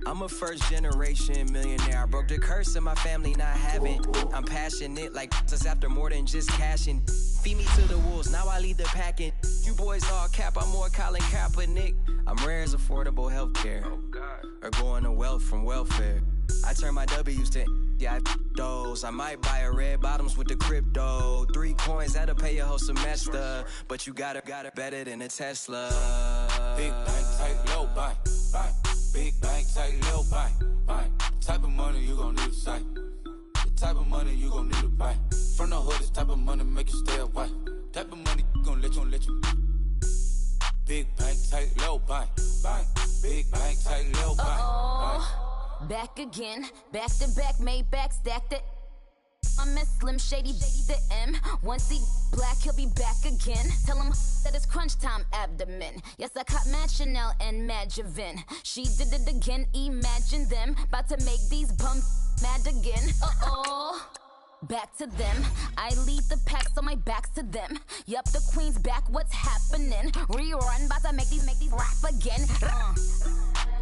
I'm a first-generation millionaire. I broke the curse of my family not having. I'm passionate like us after more than just cashing. Feed me to the wolves, now I lead the packing. You boys all cap, I'm more Colin Kaepernick. I'm rare as affordable healthcare. Or going to wealth from welfare. I turn my W's to those. I might buy a red bottoms with the crypto. 3 coins, that'll pay your whole semester. But you got it better than a Tesla. Big bank, tight, low, buy. Big bank, tight, low, buy. Type of money you gon' need to sight. The type of money you gon' need to buy. From the hood, this type of money make you stay away. Type of money gon' let you. Big bank, tight, low, buy. Big bank, tight, low, buy. Back again, back to back, made back, stacked it. I miss Slim Shady, the M. Once he black, he'll be back again. Tell him that it's crunch time abdomen. Yes, I caught Mad Chanel and Mad Javin. She did it again, imagine them. About to make these bums mad again. Back to them. I lead the pack, so my back's to them. Yup, the queen's back, what's happening? Rerun, about to make these rap again.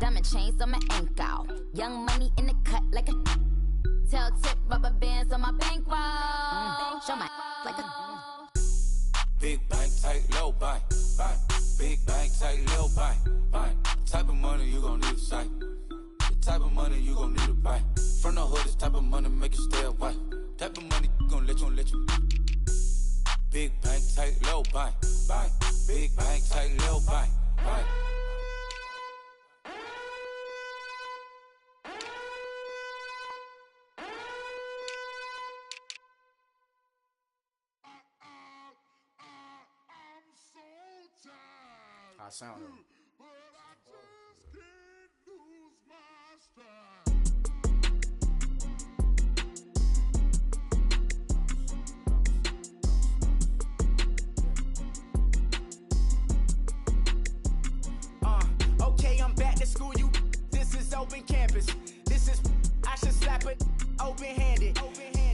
Diamond chains on my ankle. Young money in the cut like a tail tip, rubber bands on my bankroll. Show my like a big bank, tight, low, buy. Big bank, tight, low, buy. Type of money you gon' need to sight. The type of money you gon' need to buy. From the hood, this type of money make you stay away. Type of money gon' let you. Big bank, tight, low, buy. Big bank, tight, low, buy. I sound it. Okay, I'm back to school, you. This is open campus. This is, I should slap it open-handed.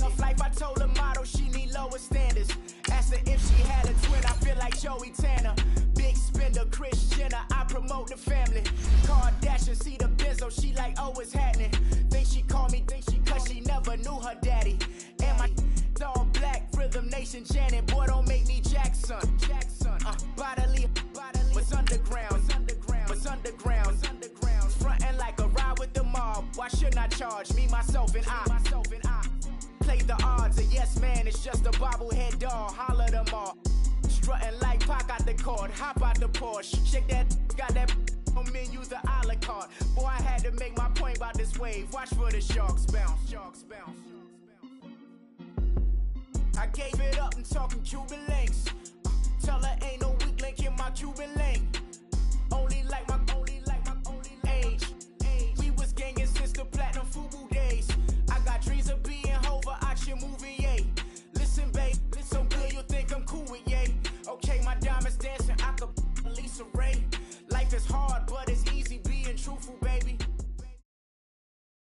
Tough life, I told her motto, she need lower standards. Asked her if she had a twin, I feel like Joey Tanner. Big spender, Kris Jenner, I promote the family. Kardashian, see the benzo, she like, oh, it's happening. Think she called me, cause she never knew her daddy. And my all black, Rhythm Nation, Janet, boy, don't make me Jackson. Bodily, what's underground? What's underground? Frontin' like a ride with the mob. Why shouldn't I charge me, myself, and I? Play the odds, a yes man, it's just a bobblehead doll. Holler them all. Strutting like Pac out the court, hop out the Porsche. Shake that, got that on menus, the a la carte. Boy, I had to make my point about this wave. Watch for the sharks bounce. I gave it up and talking Cuban links. Tell her ain't no weak link in my Cuban link. Only like my age. We was gangin' since the platinum FUBU days. I got dreams of being Hova, action movie, yay. Listen, babe, listen good, you think I'm cool with yay. Okay, my diamonds dancing, I could Lisa Ray. Life is hard, but it's easy being truthful, baby.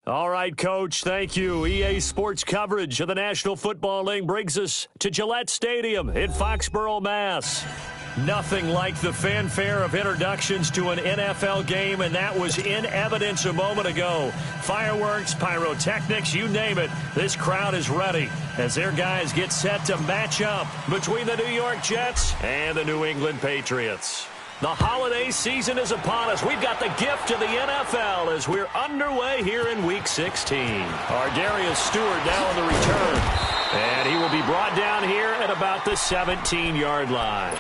All right, Coach, thank you. EA Sports coverage of the National Football League brings us to Gillette Stadium in Foxborough, Mass. Nothing like the fanfare of introductions to an NFL game, and that was in evidence a moment ago. Fireworks, pyrotechnics, you name it. This crowd is ready as their guys get set to match up between the New York Jets and the New England Patriots. The holiday season is upon us. We've got the gift of the NFL as we're underway here in Week 16. Our Darius Stewart now on the return, and he will be brought down here at about the 17-yard line.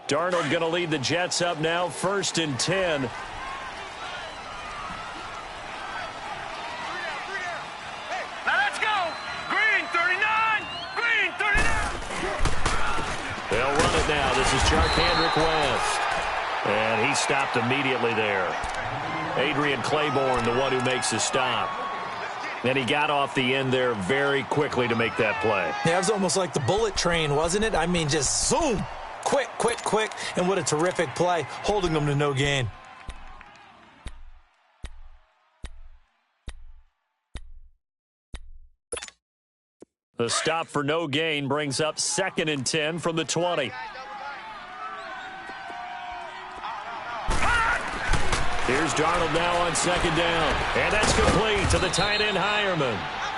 Darnold going to lead the Jets up now, 1st and 10. Now let's go. Green 39. Green 39. They'll run it now. This is Charkandrick West. And he stopped immediately there. Adrian Claiborne, the one who makes the stop. And he got off the end there very quickly to make that play. Yeah, it was almost like the bullet train, wasn't it? I mean, just zoom. Quick, and what a terrific play, holding them to no gain. The stop for no gain brings up 2nd and 10 from the 20. Here's Darnold now on 2nd down. And that's complete to the tight end Hireman.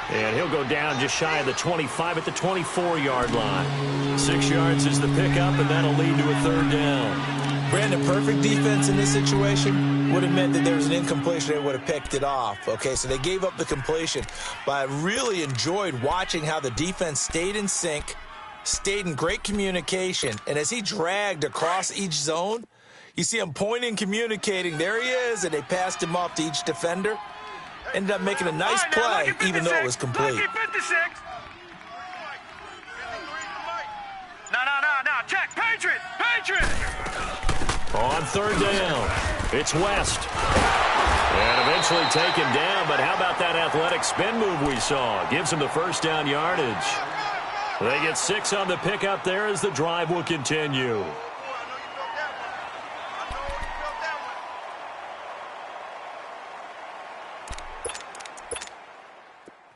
And he'll go down just shy of the 25 at the 24-yard line. 6 yards is the pickup, and that'll lead to a 3rd down. Brandon, perfect defense in this situation would have meant that there was an incompletion. They would have picked it off. Okay, so they gave up the completion. But I really enjoyed watching how the defense stayed in sync, stayed in great communication. And as he dragged across each zone, you see him pointing, communicating. There he is, and they passed him off to each defender. Ended up making a nice play, even though it was complete. Lucky 56. No. Check. Patriot. On 3rd down, it's West. And eventually taken down, but how about that athletic spin move we saw? Gives him the 1st down yardage. They get 6 on the pickup there as the drive will continue.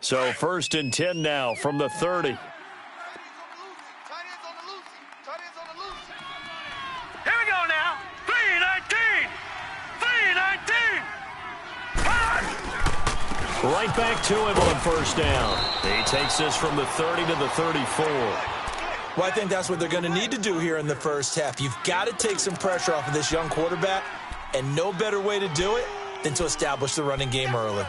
So 1st and 10 now from the 30. Here we go now. 3-19. Right back to him on 1st down. He takes this from the 30 to the 34. Well, I think that's what they're going to need to do here in the first half. You've got to take some pressure off of this young quarterback, and no better way to do it than to establish the running game early.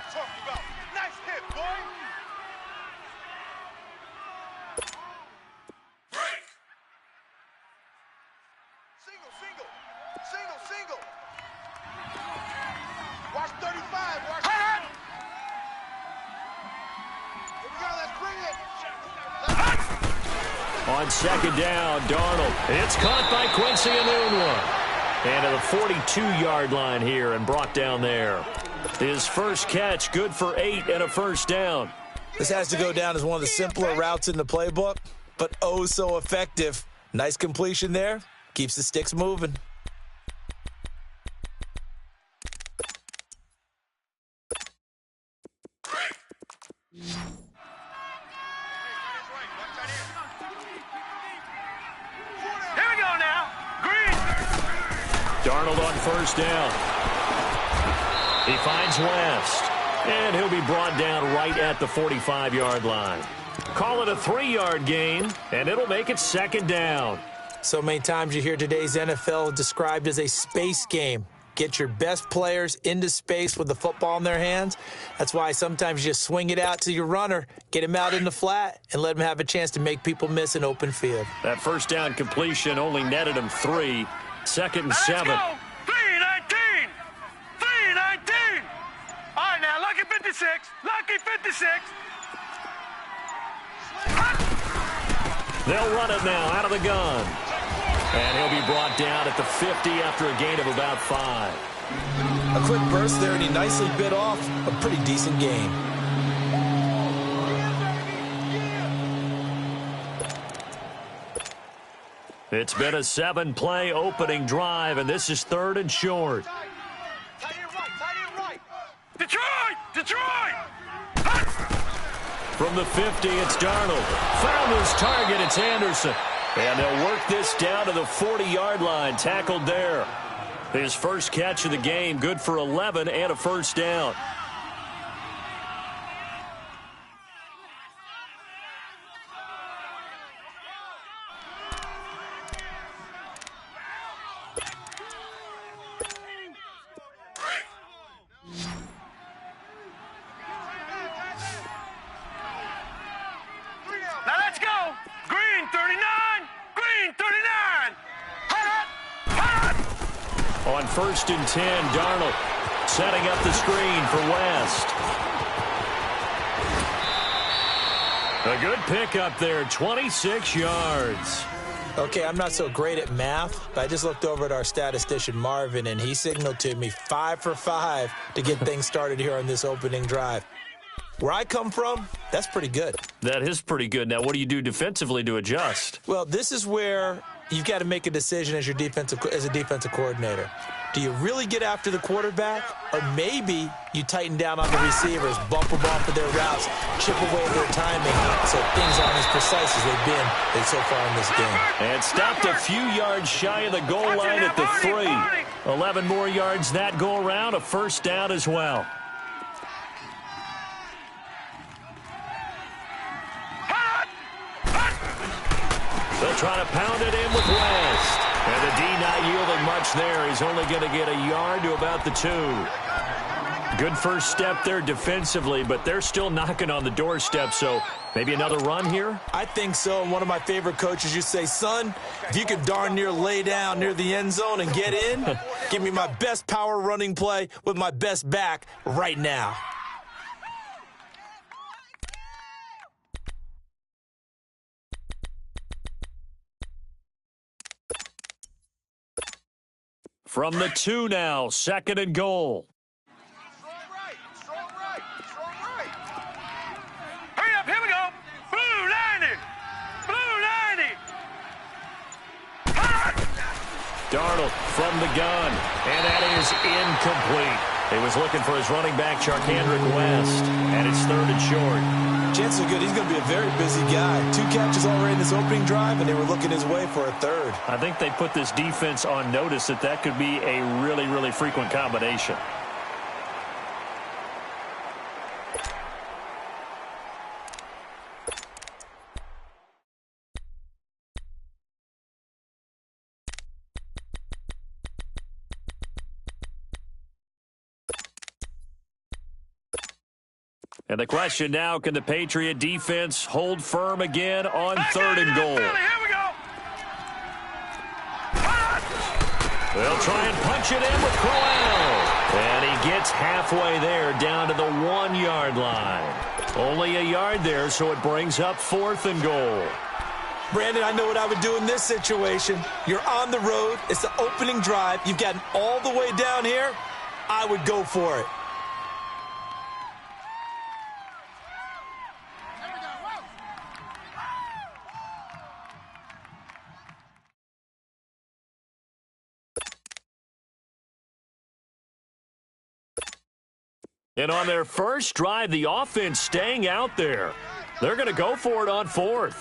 Single. Watch 35. Watch it. Here we go. Let's bring it. On 2nd down, Darnold. It's caught by Quincy Enunwa. And to the 42-yard line here and brought down there. His first catch, good for 8 and a 1st down. This has to go down as one of the simpler routes in the playbook, but oh so effective. Nice completion there. Keeps the sticks moving. Here we go now. Green. Darnold on 1st down. He finds West. And he'll be brought down right at the 45-yard line. Call it a 3-yard gain, and it'll make it 2nd down. So many times you hear today's NFL described as a space game. Get your best players into space with the football in their hands. That's why sometimes you just swing it out to your runner, get him out in the flat, and let him have a chance to make people miss an open field. That 1st down completion only netted him 3. 2nd and 7. Let's go. 3-19. All right, now, lucky 56. They'll run it now out of the gun. And he'll be brought down at the 50 after a gain of about 5. A quick burst there, and he nicely bit off a pretty decent gain. It's been a 7-play opening drive, and this is 3rd and short. Tight end right. Detroit. From the 50, it's Darnold. Found his target, it's Anderson. And they'll work this down to the 40-yard line, tackled there. His first catch of the game, good for 11 and a 1st down. Now let's go. Green 39. On 1st and 10, Darnold setting up the screen for West. A good pickup there, 26 yards. Okay, I'm not so great at math, but I just looked over at our statistician, Marvin, and he signaled to me 5 for 5 to get things started here on this opening drive. Where I come from, that's pretty good. That is pretty good. Now, what do you do defensively to adjust? Well, this is where you've got to make a decision as a defensive coordinator. Do you really get after the quarterback? Or maybe you tighten down on the receivers, bump them off of their routes, chip away at their timing so things aren't as precise as they've been so far in this game. And stopped a few yards shy of the goal line at the 3. 11 more yards that go around, a first down as well. They'll try to pound it in with West. And the D not yielding much there. He's only going to get a yard to about the 2. Good first step there defensively, but they're still knocking on the doorstep, so maybe another run here? I think so. And one of my favorite coaches used to say, son, if you could darn near lay down near the end zone and get in, give me my best power running play with my best back right now. From the 2 now, 2nd and goal. Hurry up, here we go. Blue 90. Blue 90. Darnold from the gun, and that is incomplete. He was looking for his running back, Charkandrick West, and it's 3rd and short. Chances are good he's going to be a very busy guy. 2 catches already in this opening drive, and they were looking his way for a 3rd. I think they put this defense on notice that could be a really, really frequent combination. And the question now, can the Patriot defense hold firm again on 3rd and goal? Here we go. They'll try and punch it in with Crowell. And he gets halfway there down to the 1-yard line. Only a yard there, so it brings up 4th and goal. Brandon, I know what I would do in this situation. You're on the road. It's the opening drive. You've gotten all the way down here. I would go for it. And on their first drive, the offense staying out there. They're going to go for it on 4th.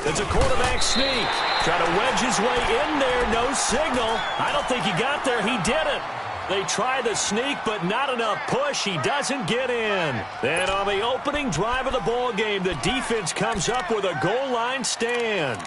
It's a quarterback sneak. Trying to wedge his way in there. No signal. I don't think he got there. He didn't. They try the sneak, but not enough push. He doesn't get in. Then on the opening drive of the ball game, the defense comes up with a goal line stand.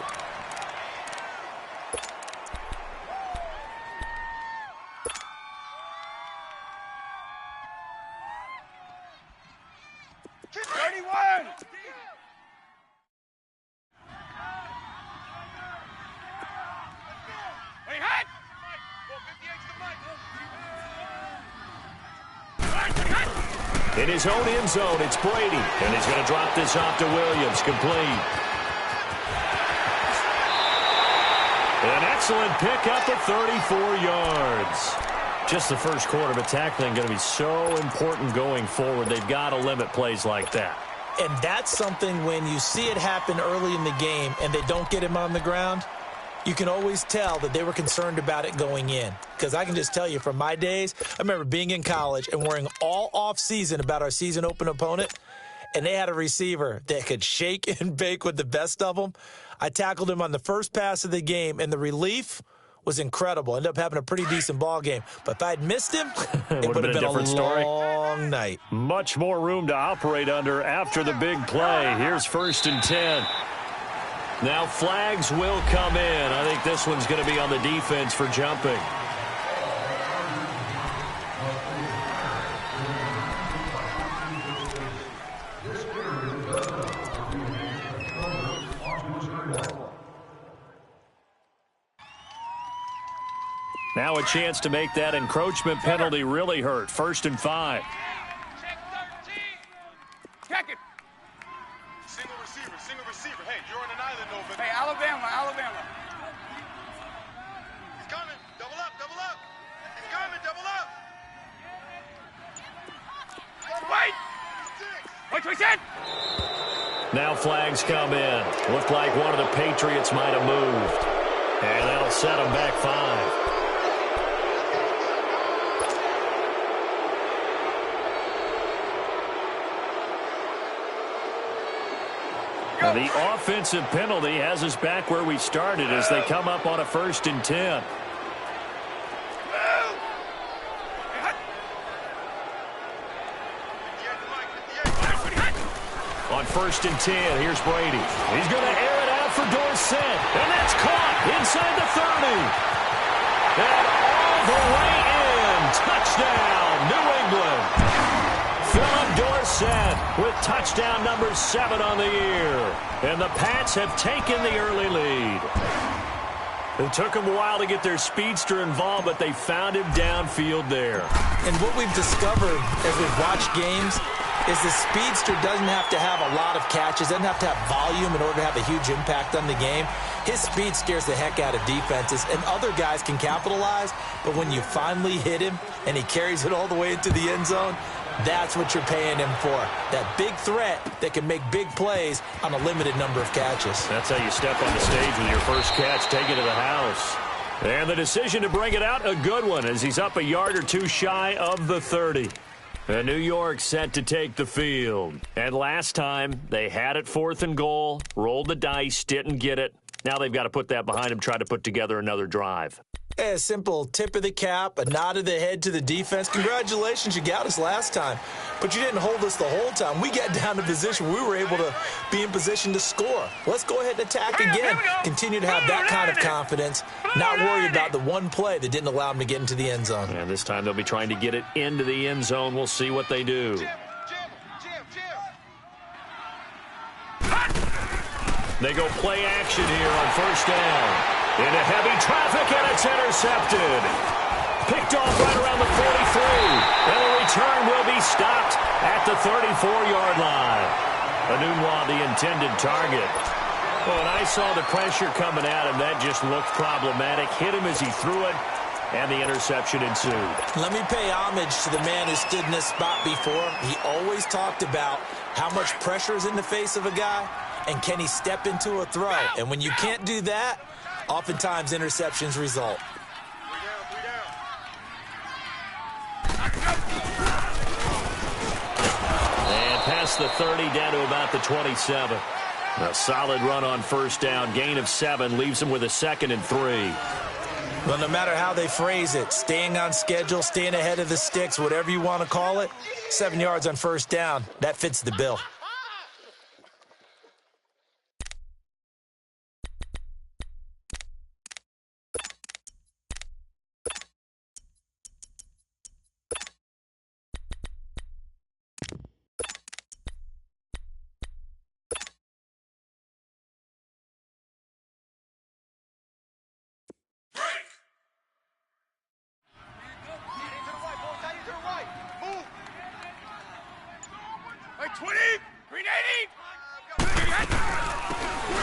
In his own end zone, it's Brady. And he's going to drop this off to Williams. Complete. An excellent pickup of 34 yards. Just the first quarter, but tackling going to be so important going forward. They've got to limit plays like that. And that's something when you see it happen early in the game and they don't get him on the ground, you can always tell that they were concerned about it going in. Because I can just tell you from my days, I remember being in college and worrying all off-season about our season open opponent, and they had a receiver that could shake and bake with the best of them. I tackled him on the first pass of the game, and the relief was incredible. Ended up having a pretty decent ball game. But if I'd missed him, it would have been a different story. Long night. Much more room to operate under after the big play. Here's 1st and 10. Now flags will come in. I think this one's going to be on the defense for jumping. Now a chance to make that encroachment penalty really hurt. 1st and 5. Check it. Single receiver. Hey, you're on an island over there. Hey, Alabama. He's coming. Double up. He's coming. Double up. Wait. What's we said? Now flags come in. Looked like one of the Patriots might have moved. And that'll set them back 5. And the offensive penalty has us back where we started as they come up on a 1st and 10. On 1st and 10, here's Brady. He's going to air it out for Dorsett, and that's caught inside the 30. And all the way in. Touchdown, New England. Philip Dorsett with touchdown number 7 on the year. And the Pats have taken the early lead. It took them a while to get their speedster involved, but they found him downfield there. And what we've discovered as we've watched games is the speedster doesn't have to have a lot of catches, doesn't have to have volume in order to have a huge impact on the game. His speed scares the heck out of defenses, and other guys can capitalize, but when you finally hit him and he carries it all the way into the end zone, that's what you're paying him for. That big threat that can make big plays on a limited number of catches. That's how you step on the stage with your first catch, take it to the house. And the decision to bring it out, a good one, as he's up a yard or two shy of the 30. And New York set to take the field. And last time, they had it 4th and goal, rolled the dice, didn't get it. Now they've got to put that behind them, try to put together another drive. A simple tip of the cap, a nod of the head to the defense. Congratulations, you got us last time. But you didn't hold us the whole time. We got down to position. We were able to be in position to score. Let's go ahead and attack again. Continue to have that kind of confidence. Not worry about the one play that didn't allow them to get into the end zone. And this time they'll be trying to get it into the end zone. We'll see what they do. They go play action here on 1st down. Into heavy traffic, and it's intercepted. Picked off right around the 43. And the return will be stopped at the 34-yard line. Anunwa, the intended target. Well, when I saw the pressure coming at him, that just looked problematic. Hit him as he threw it, and the interception ensued. Let me pay homage to the man who stood in this spot before. He always talked about how much pressure is in the face of a guy, and can he step into a throw. And when you can't do that, oftentimes interceptions result. And past the 30 down to about the 27. A solid run on 1st down. Gain of 7 leaves them with a 2nd and 3. Well, no matter how they phrase it, staying on schedule, staying ahead of the sticks, whatever you want to call it, 7 yards on 1st down, that fits the bill.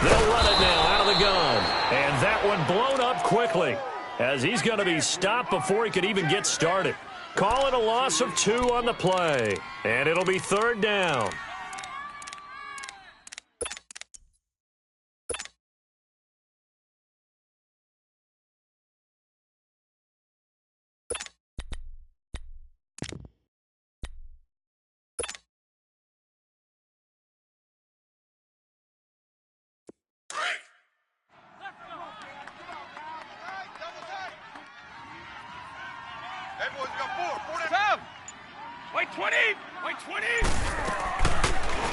They'll run it now out of the gun. And that one blown up quickly as he's going to be stopped before he could even get started. Call it a loss of 2 on the play. And it'll be 3rd down.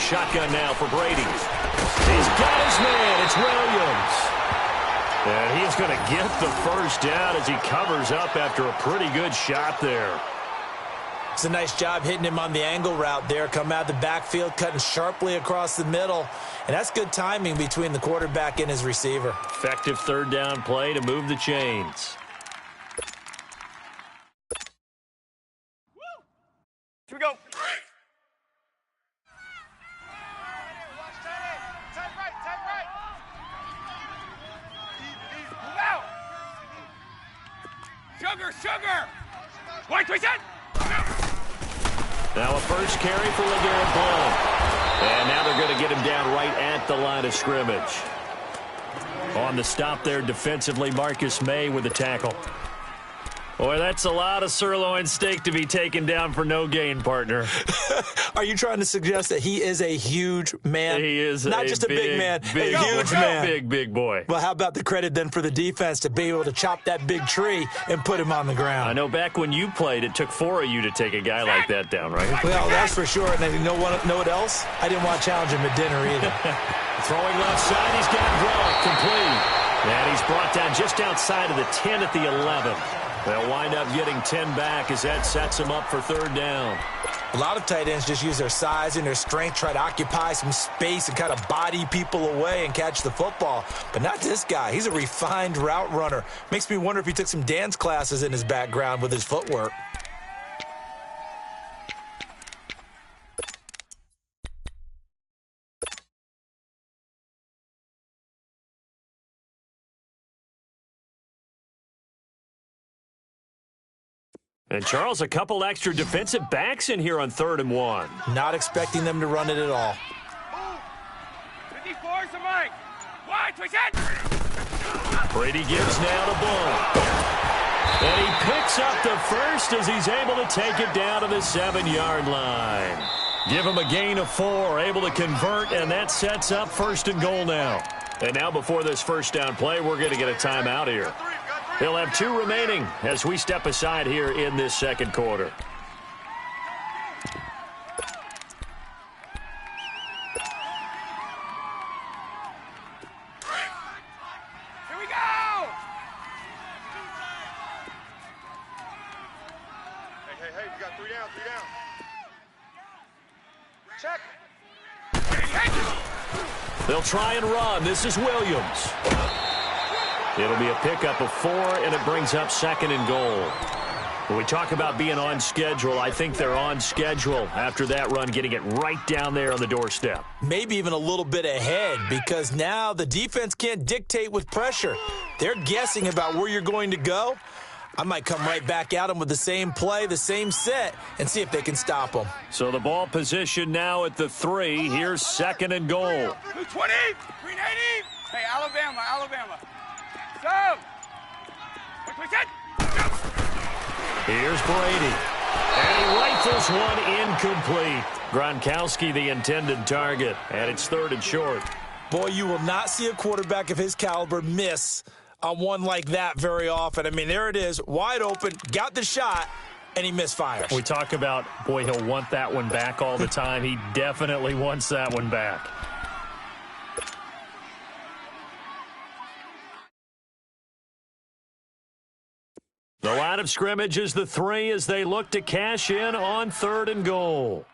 Shotgun now for Brady. He's got his man. It's Williams. And he's going to get the 1st down as he covers up after a pretty good shot there. It's a nice job hitting him on the angle route there. Come out of the backfield, cutting sharply across the middle. And that's good timing between the quarterback and his receiver. Effective 3rd down play to move the chains. Here we go. Sugar! White, twist it! Now a first carry for LeGarrette Blount. And now they're going to get him down right at the line of scrimmage. On the stop there defensively, Marcus May with the tackle. Boy, that's a lot of sirloin steak to be taken down for no gain, partner. Are you trying to suggest that he is a huge man? He is not just a big man, a huge man. Big boy. Well, how about the credit then for the defense to be able to chop that big tree and put him on the ground? I know back when you played, it took 4 of you to take a guy like that down, right? Well, that's for sure. And you know what else? I didn't want to challenge him at dinner either. Throwing left side, he's got Gronk complete. And he's brought down just outside of the 10 at the 11. They'll wind up getting 10 back as that sets him up for third down. A lot of tight ends just use their size and their strength, try to occupy some space and kind of body people away and catch the football. But not this guy. He's a refined route runner. Makes me wonder if he took some dance classes in his background with his footwork. And, Charles, a couple extra defensive backs in here on 3rd and 1. Not expecting them to run it at all. 54 is the mic. Wide, twitch it. Brady gives now to Bull. And he picks up the first as he's able to take it down to the 7-yard line. Give him a gain of 4, able to convert, and that sets up 1st and goal now. And now before this first down play, we're going to get a timeout here. He'll have 2 remaining as we step aside here in this second quarter. Here we go! Hey, we got 3 down, 3 down. Check. They'll try and run. This is Williams. It'll be a pickup of 4, and it brings up 2nd and goal. When we talk about being on schedule, I think they're on schedule after that run, getting it right down there on the doorstep. Maybe even a little bit ahead, because now the defense can't dictate with pressure. They're guessing about where you're going to go. I might come right back at them with the same play, the same set, and see if they can stop them. So the ball position now at the 3. Here's 2nd and goal. 220, 390. Hey, Alabama. Go! Here's Brady. And he rifles one incomplete. Gronkowski, the intended target. And it's 3rd and short. Boy, you will not see a quarterback of his caliber miss on one like that very often. I mean, there it is, wide open, got the shot, and he misfires. We talk about, boy, he'll want that one back all the time. He definitely wants that one back. The line of scrimmage is the 3 as they look to cash in on 3rd and goal.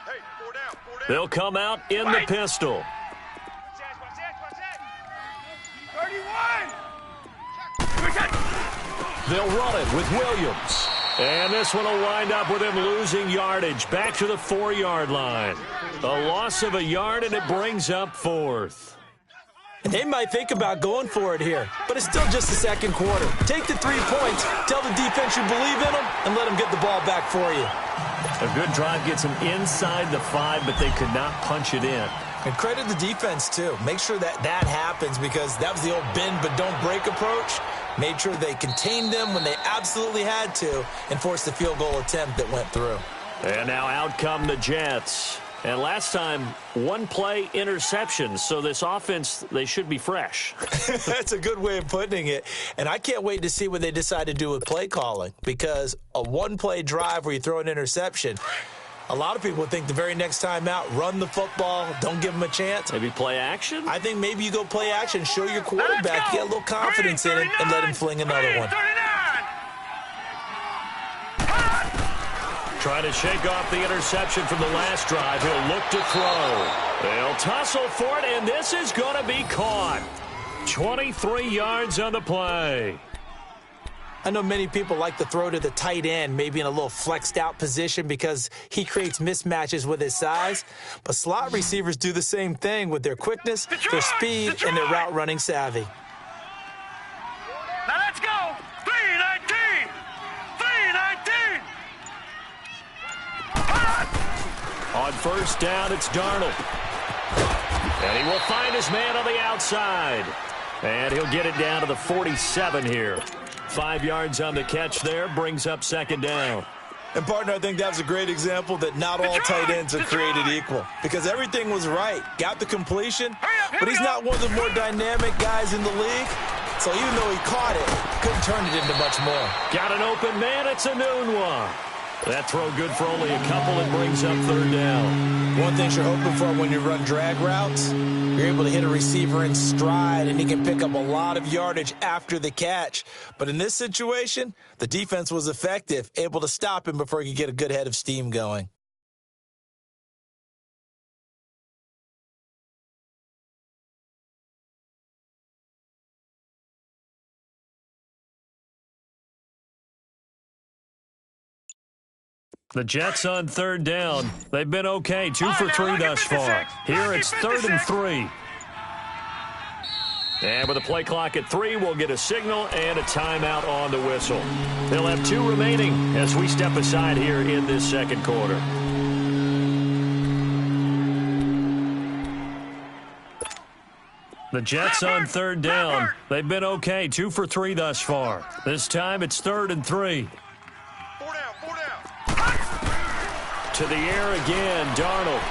Hey, 4 down. They'll come out in the pistol. 31. They'll run it with Williams. And this one will wind up with him losing yardage back to the 4-yard line. A loss of a yard, and it brings up 4th. And they might think about going for it here, but it's still just the second quarter. Take the 3 points, tell the defense you believe in them, and let them get the ball back for you. A good drive gets them inside the 5, but they could not punch it in. And credit the defense, too. Make sure that happens, because that was the old bend but don't break approach. Made sure they contained them when they absolutely had to and forced the field goal attempt that went through. And now out come the Jets. And last time, 1-play interceptions. So this offense, they should be fresh. That's a good way of putting it. And I can't wait to see what they decide to do with play calling, because a 1-play drive where you throw an interception, a lot of people would think the very next time out, run the football, don't give them a chance. Maybe play action? I think maybe you go play action, show your quarterback, get a little confidence in it, and let him fling another one. Trying to shake off the interception from the last drive. He'll look to throw. They'll tussle for it, and this is going to be caught. 23 yards on the play. I know many people like to throw to the tight end, maybe in a little flexed out position because he creates mismatches with his size. But slot receivers do the same thing with their quickness, their speed, and their route running savvy. Now let's go. 319. 319. On first down, it's Darnold. And he will find his man on the outside. And he'll get it down to the 47 here. 5 yards on the catch there, brings up second down. And, partner, I think that's a great example that not all tight ends are created equal, because everything was right. Got the completion, but he's not one of the more dynamic guys in the league. So even though he caught it, couldn't turn it into much more. Got an open man. It's a noon one. That throw good for only a couple. It brings up third down. One thing you're hoping for when you run drag routes, you're able to hit a receiver in stride, and he can pick up a lot of yardage after the catch. But in this situation, the defense was effective, able to stop him before he could get a good head of steam going. The Jets on third down. They've been okay, 2 for 3 thus far. Here it's 3rd and 3. And with the play clock at 3, we'll get a signal and a timeout on the whistle. They'll have 2 remaining as we step aside here in this second quarter. The Jets on third down. They've been okay, 2 for 3 thus far. This time it's 3rd and 3. 4 down, 4 down. To the air again, Darnold.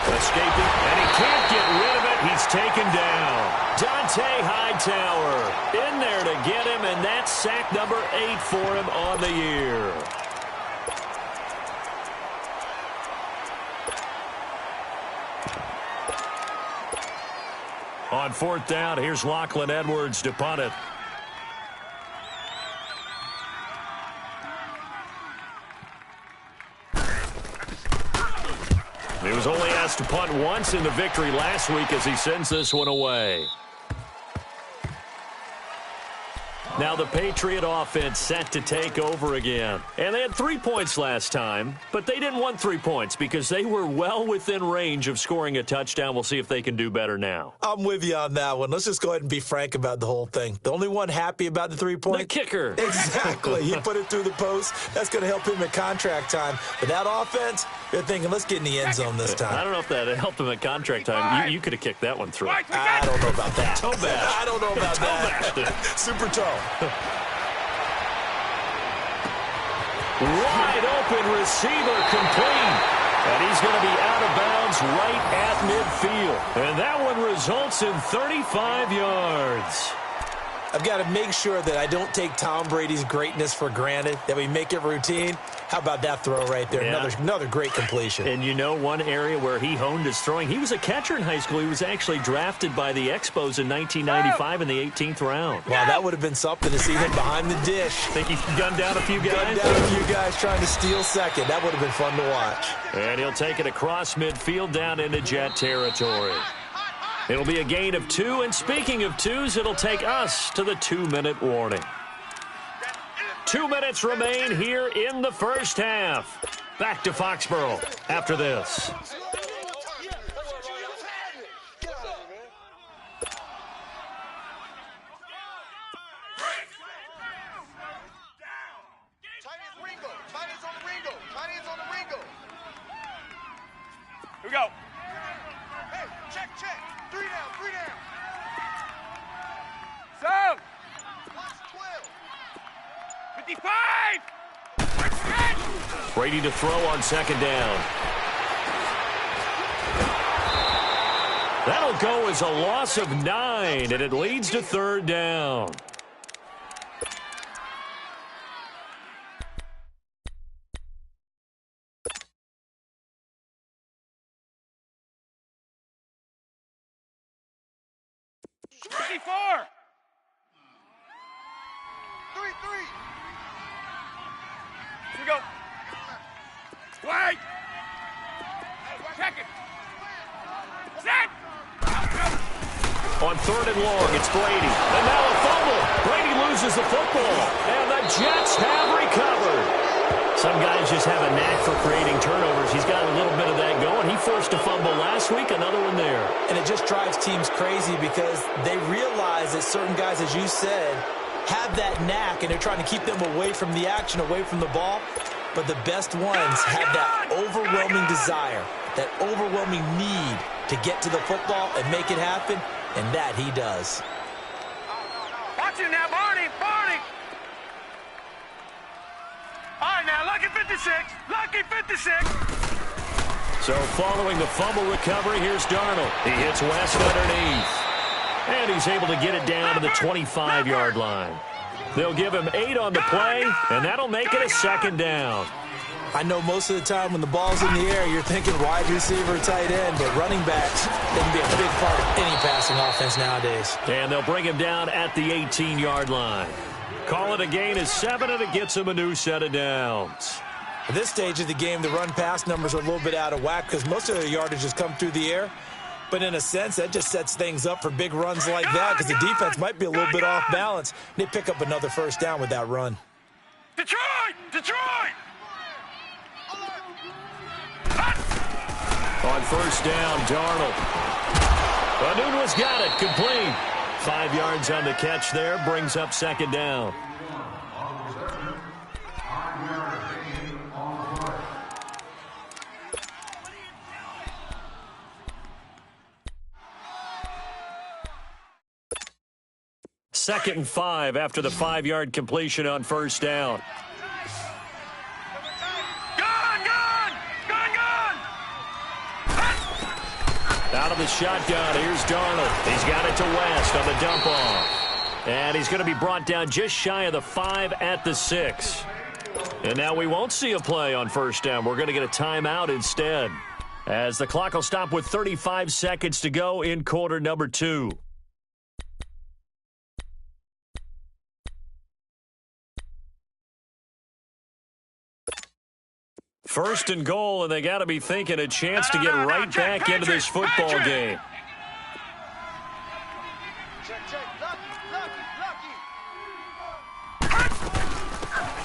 Escaping, and he can't get rid of it. He's taken down. Dante Hightower in there to get him, and that's sack number 8 for him on the year. On 4th down, here's Lachlan Edwards to punt it. He was only asked to punt once in the victory last week as he sends this one away. Now the Patriot offense set to take over again. And they had 3 points last time, but they didn't want 3 points because they were well within range of scoring a touchdown. We'll see if they can do better now. I'm with you on that one. Let's just go ahead and be frank about the whole thing. The only one happy about the 3 points? The kicker. Exactly. He put it through the post. That's going to help him at contract time. But that offense, they're thinking, let's get in the end zone this time. I don't know if that helped him at contract time. You could have kicked that one through. I don't know about that. Toe bash. I don't know about that. Super toe. Wide open receiver complete. And he's going to be out of bounds right at midfield. And that one results in 35 yards. I've got to make sure that I don't take Tom Brady's greatness for granted, that we make it routine. How about that throw right there? Yeah. Another great completion. And you know one area where he honed his throwing? He was a catcher in high school. He was actually drafted by the Expos in 1995 in the 18th round. Wow, that would have been something to see him behind the dish. Think he gunned down a few guys? Gunned down a few guys trying to steal second. That would have been fun to watch. And he'll take it across midfield down into Jet territory. It'll be a gain of 2, and speaking of 2s, it'll take us to the 2-minute warning. 2 minutes remain here in the first half. Back to Foxborough after this. Here we go. Hey, check. 3 down, 3 down. So, Watch 12. 55. Brady to throw on second down. That'll go as a loss of 9, and it leads to third down. Fifty-four. 3. Here we go. Wait. Check it. Set. On 3rd and long, it's Brady. And now a fumble. Brady loses the football. And the Jets have recovered. Some guys just have a knack for creating turnovers. He's got a little bit of that going. He forced a fumble last week, another one there. And it just drives teams crazy because they realize that certain guys, as you said, have that knack, and they're trying to keep them away from the action, away from the ball. But the best ones have that overwhelming desire, that overwhelming need to get to the football and make it happen. And that he does. Watch it now, Barney. Barney. All right, now, lucky 56. Lucky 56. So following the fumble recovery, here's Darnold. He hits West underneath. And he's able to get it down to the 25-yard line. They'll give him 8 on the play, and that'll make it a second down. I know most of the time when the ball's in the air, you're thinking wide receiver, tight end, but running backs can be a big part of any passing offense nowadays. And they'll bring him down at the 18-yard line. Call it a gain of 7, and it gets him a new set of downs. At this stage of the game, the run-pass numbers are a little bit out of whack because most of their yardage has come through the air. But in a sense, that just sets things up for big runs like that because the defense might be a little bit off balance. They pick up another first down with that run. Detroit! Detroit! On first down, Darnold. Anunua's got it, complete. 5 yards on the catch there, brings up second down. Second and 5 after the 5-yard completion on first down. Out of the shotgun, here's Darnold. He's got it to West on the dump off. And he's going to be brought down just shy of the 5 at the 6. And now we won't see a play on first down. We're going to get a timeout instead, as the clock will stop with 35 seconds to go in quarter number 2. First and goal, and they got to be thinking a chance to get right back into this football game.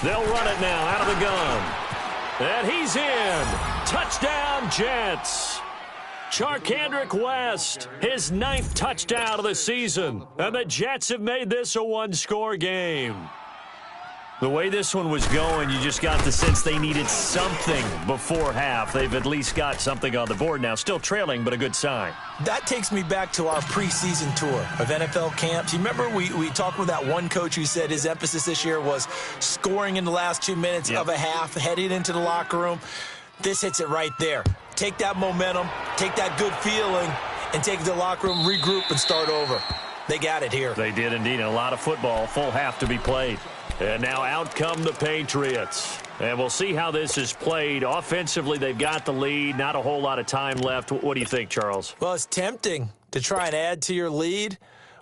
They'll run it now out of the gun. And he's in. Touchdown, Jets. Charkandrick West, his 9th touchdown of the season. And the Jets have made this a one-score game. The way this one was going, you just got the sense they needed something before half. They've at least got something on the board now. Still trailing, but a good sign. That takes me back to our preseason tour of NFL camps. You remember we talked with that one coach who said his emphasis this year was scoring in the last 2 minutes of a half, heading into the locker room. This hits it right there. Take that momentum, take that good feeling, and take it to the locker room, regroup, and start over. They got it here. They did indeed. A lot of football, full half to be played. And now out come the Patriots. And we'll see how this is played. Offensively, they've got the lead. Not a whole lot of time left. What do you think, Charles? Well, it's tempting to try and add to your lead,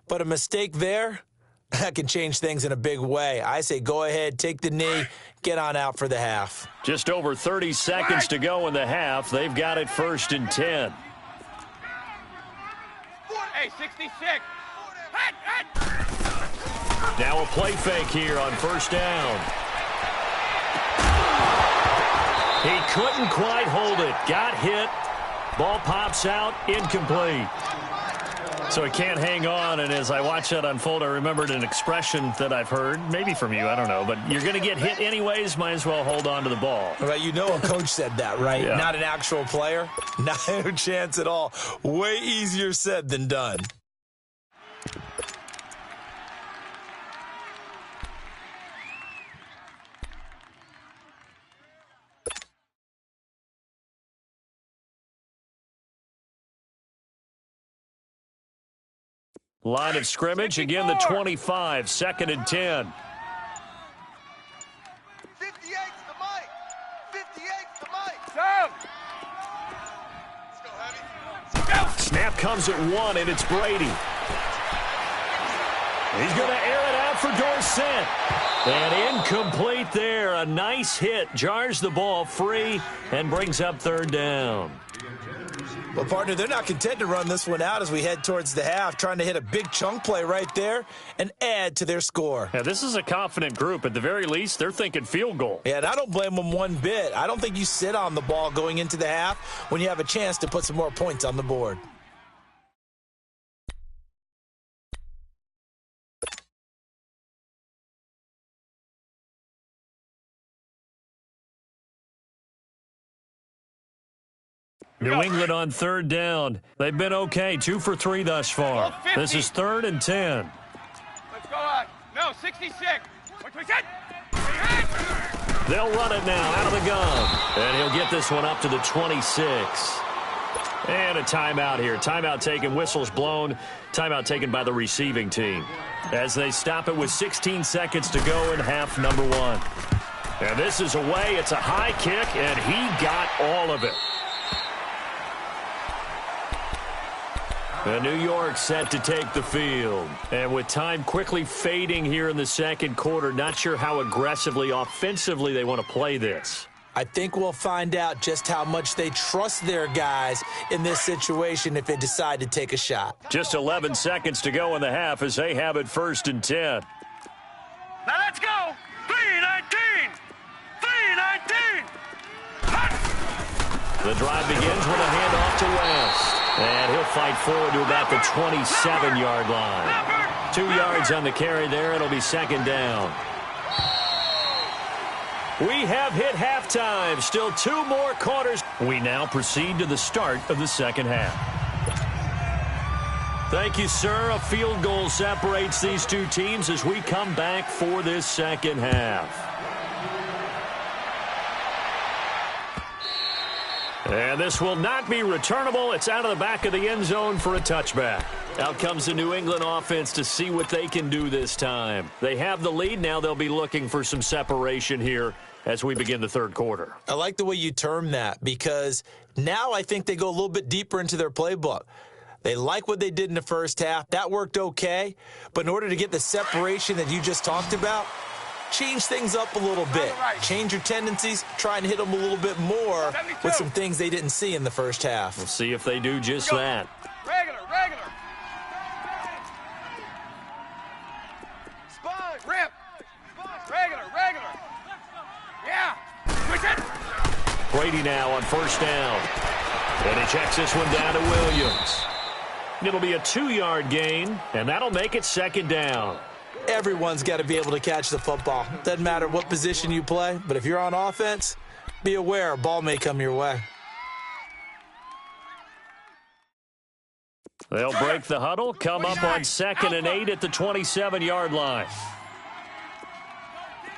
but a mistake there, that can change things in a big way. I say go ahead, take the knee, get on out for the half. Just over 30 seconds to go in the half. They've got it 1st and 10. Hey, 66. Now a play fake here on first down. He couldn't quite hold it. Got hit. Ball pops out. Incomplete. So he can't hang on, and as I watched that unfold, I remembered an expression that I've heard, maybe from you, I don't know, but you're going to get hit anyways, might as well hold on to the ball. Well, you know a coach said that, right? Yeah. Not an actual player. No chance at all. Way easier said than done. Line of scrimmage, again the 25, 2nd and 10. 58's the mic. 58's the mic. Go. Let's go, Heavy. Snap comes at 1, and it's Brady. He's going to air it out for Dorsett. And incomplete there. A nice hit. Jars the ball free and brings up 3rd down. Well, partner, they're not content to run this one out as we head towards the half, trying to hit a big chunk play right there and add to their score. Yeah, this is a confident group. At the very least, they're thinking field goal. Yeah, and I don't blame them one bit. I don't think you sit on the ball going into the half when you have a chance to put some more points on the board. New England on third down. They've been okay, 2 for 3 thus far. This is 3rd and 10. Let's go out. No, 66. They'll run it now out of the gun. And he'll get this one up to the 26. And a timeout here. Timeout taken, whistles blown. Timeout taken by the receiving team. As they stop it with 16 seconds to go in half number 1. And this is away. It's a high kick, and he got all of it. And New York set to take the field. And with time quickly fading here in the second quarter, not sure how aggressively, offensively they want to play this. I think we'll find out just how much they trust their guys in this situation if they decide to take a shot. Just 11 seconds to go in the half as they have it 1st and 10. Now let's go. 3-19. 3-19. The drive begins with a handoff to West. And he'll fight forward to about the 27-yard line. 2 yards on the carry there. It'll be 2nd down. We have hit halftime. Still 2 more quarters. We now proceed to the start of the second half. Thank you, sir. A field goal separates these 2 teams as we come back for this second half. And this will not be returnable. It's out of the back of the end zone for a touchback. Out comes the New England offense to see what they can do this time. They have the lead. Now they'll be looking for some separation here as we begin the third quarter. I like the way you term that because now I think they go a little bit deeper into their playbook. They like what they did in the first half. That worked okay. But in order to get the separation that you just talked about, change things up a little bit. Change your tendencies. Try and hit them a little bit more with some things they didn't see in the first half. We'll see if they do just that. Regular. Spine. Rip. Regular. Yeah. Brady now on 1st down. And he checks this one down to Williams. It'll be a 2-yard gain, and that'll make it 2nd down. Everyone's got to be able to catch the football. Doesn't matter what position you play, but if you're on offense, be aware a ball may come your way. They'll break the huddle, come up on 2nd and 8 at the 27-yard line.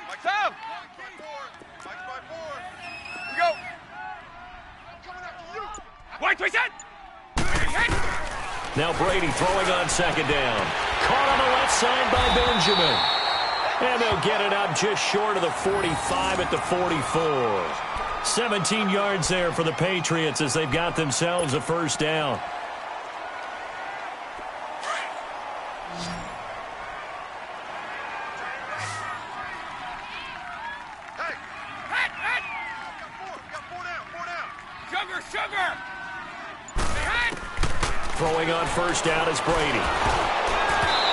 Mike's up. We go. White, we set. Now Brady throwing on 2nd down. Caught on the left side by Benjamin. And they'll get it up just short of the 45 at the 44. 17 yards there for the Patriots as they've got themselves a 1st down. Sugar. Throwing on 1st down is Brady.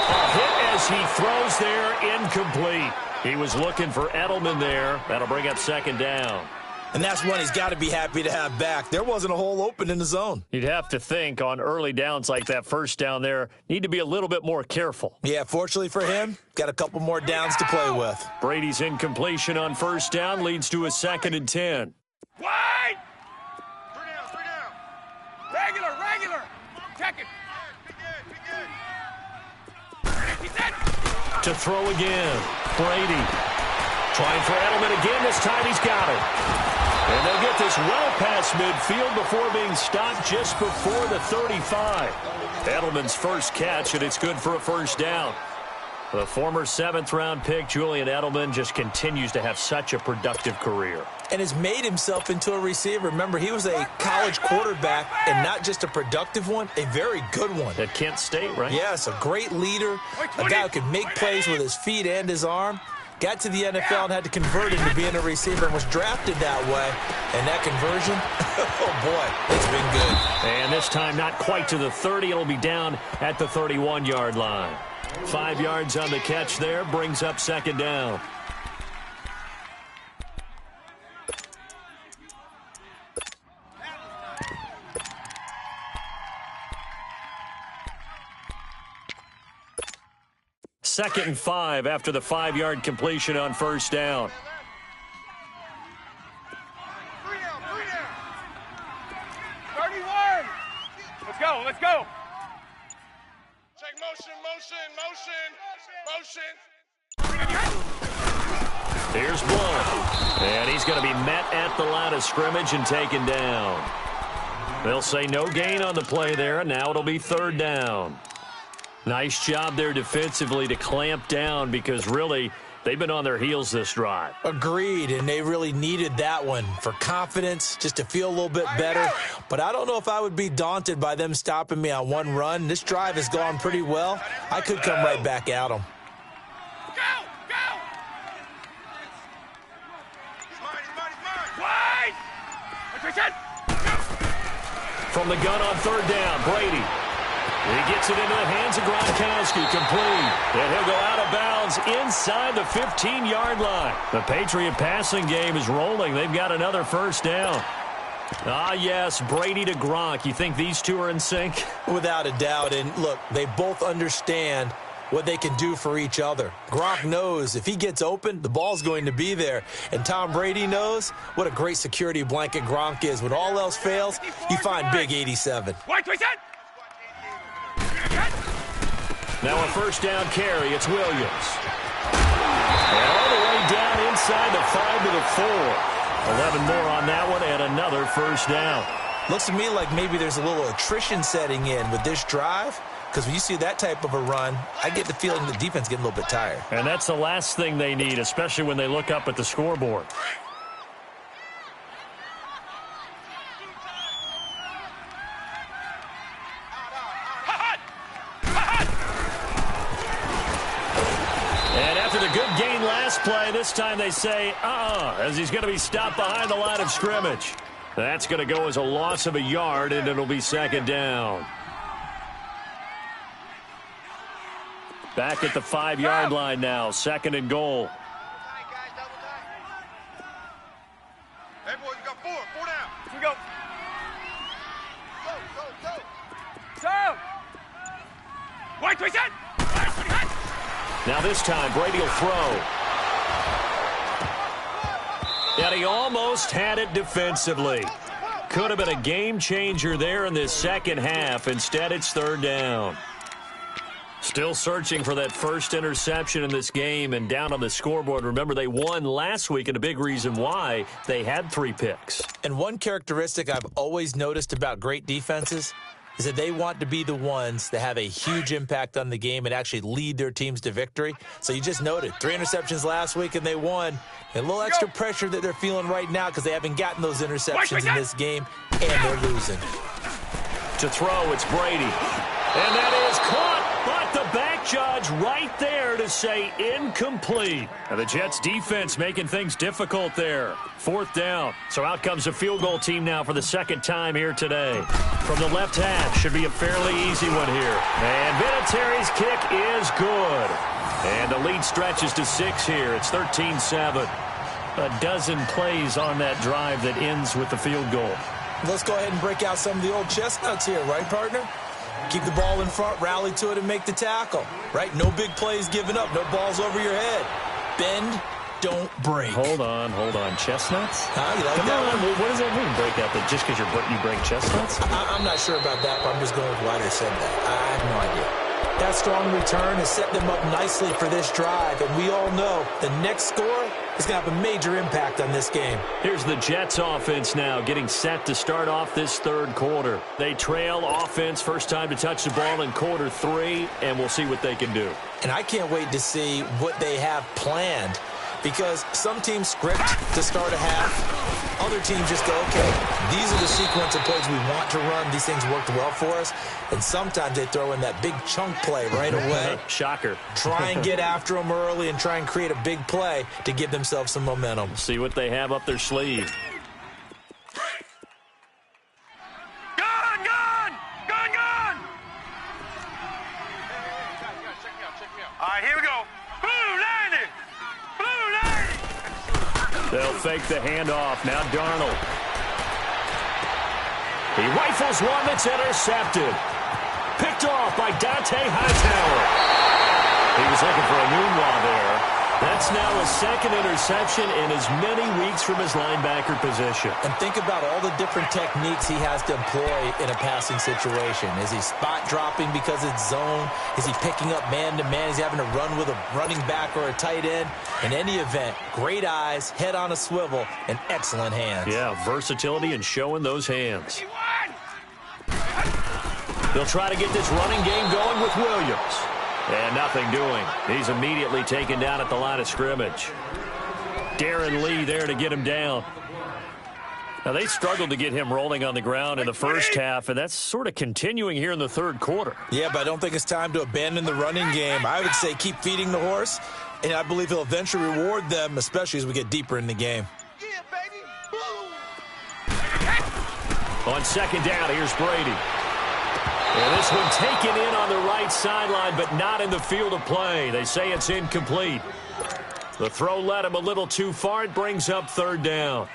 A hit as he throws there, incomplete. He was looking for Edelman there. That'll bring up 2nd down. And that's one he's got to be happy to have back. There wasn't a hole open in the zone. You'd have to think on early downs like that 1st down there, need to be a little bit more careful. Yeah, fortunately for him, got a couple more downs to play with. Brady's incompletion on 1st down leads to a 2nd and 10. Wide. 3 down. Regular. Check it. To throw again. Brady trying for Edelman again. This time he's got it. And they'll get this well past midfield before being stopped just before the 35. Edelman's first catch, and it's good for a 1st down. The former 7th-round pick, Julian Edelman, just continues to have such a productive career. And has made himself into a receiver. Remember, he was a college quarterback, and not just a productive one, a very good one. At Kent State, right? Yes, a great leader, a guy who could make plays with his feet and his arm. Got to the NFL and had to convert into being a receiver and was drafted that way. And that conversion, oh boy, it's been good. And this time not quite to the 30. It'll be down at the 31-yard line. 5 yards on the catch there, brings up 2nd down. Second and 5 after the 5-yard completion on 1st down. Let's go. Let's go. Check motion, motion, motion, motion. Here's Blunt. And he's going to be met at the line of scrimmage and taken down. They'll say no gain on the play there, and now it'll be third down. Nice job there defensively to clamp down because really they've been on their heels this drive. Agreed, and they really needed that one for confidence, just to feel a little bit better. But I don't know if I would be daunted by them stopping me on one run. This drive has gone pretty well. I could come right back at them. From the gun on third down, Brady. He gets it into the hands of Gronkowski, complete. And he'll go out of bounds inside the 15-yard line. The Patriot passing game is rolling. They've got another first down. Ah, yes, Brady to Gronk. You think these two are in sync? Without a doubt. And, look, they both understand what they can do for each other. Gronk knows if he gets open, the ball's going to be there. And Tom Brady knows what a great security blanket Gronk is. When all else fails, you find Big 87. Now a first down carry. It's Williams. And all the way down inside the 5 to the 4. 11 more on that one and another first down. Looks to me like maybe there's a little attrition setting in with this drive. Because when you see that type of a run, I get the feeling the defense getting a little bit tired. And that's the last thing they need, especially when they look up at the scoreboard. And after the good gain last play, this time they say, as he's going to be stopped behind the line of scrimmage. That's going to go as a loss of a yard, and it'll be second down. Back at the 5-yard line now, second and goal. Hey, boys, you got four down. Here we go. Go. So. White, we set. Now this time, Brady will throw. And he almost had it defensively. Could have been a game changer there in this second half. Instead, it's third down. Still searching for that first interception in this game and down on the scoreboard. Remember, they won last week, and a big reason why they had 3 picks. And one characteristic I've always noticed about great defenses is that they want to be the ones that have a huge impact on the game and actually lead their teams to victory. So you just noted 3 interceptions last week, and they won. And a little extra pressure that they're feeling right now because they haven't gotten those interceptions in this game, and they're losing. To throw, it's Brady. And that is caught. But the back judge right there to say incomplete. And the Jets defense making things difficult there. Fourth down. So out comes the field goal team now for the second time here today. From the left half, should be a fairly easy one here. And Vinatieri's kick is good. And the lead stretches to 6 here. It's 13-7. A dozen plays on that drive that ends with the field goal. Let's go ahead and break out some of the old chestnuts here, right, partner? Keep the ball in front, rally to it, and make the tackle. Right? No big plays given up. No balls over your head. Bend, don't break. Hold on. Chestnuts? Huh? You like Come that on. one? What does that mean, break out? Just because you break chestnuts? I'm not sure about that, but I'm just going with why they said that. I have no idea. That strong return has set them up nicely for this drive, and we all know the next score is going to have a major impact on this game. Here's the Jets offense now getting set to start off this third quarter. They trail offense, first time to touch the ball in quarter 3, and we'll see what they can do. And I can't wait to see what they have planned, because some teams script to start a half. Other teams just go, okay, these are the sequence of plays we want to run. These things worked well for us. And sometimes they throw in that big chunk play right away. Shocker. Try and get after them early and try and create a big play to give themselves some momentum. See what they have up their sleeve. Gun! Check me out. All right, here we go. Blue landing! They'll fake the handoff. Now Darnold. He rifles one that's intercepted. Picked off by Dante Hightower. He was looking for a Moonwah there. That's now his second interception in as many weeks from his linebacker position. And think about all the different techniques he has to employ in a passing situation. Is he spot dropping because it's zone? Is he picking up man-to-man? Is he having to run with a running back or a tight end? In any event, great eyes, head on a swivel, and excellent hands. Yeah, versatility and showing those hands. They'll try to get this running game going with Williams. And nothing doing. He's immediately taken down at the line of scrimmage. Darren Lee there to get him down. Now, they struggled to get him rolling on the ground in the first half, and that's sort of continuing here in the third quarter. Yeah, but I don't think it's time to abandon the running game. I would say keep feeding the horse, and I believe he'll eventually reward them, especially as we get deeper in the game. Yeah, baby. On second down, here's Brady. And this one taken in on the right sideline, but not in the field of play. They say it's incomplete. The throw led him a little too far. It brings up third down.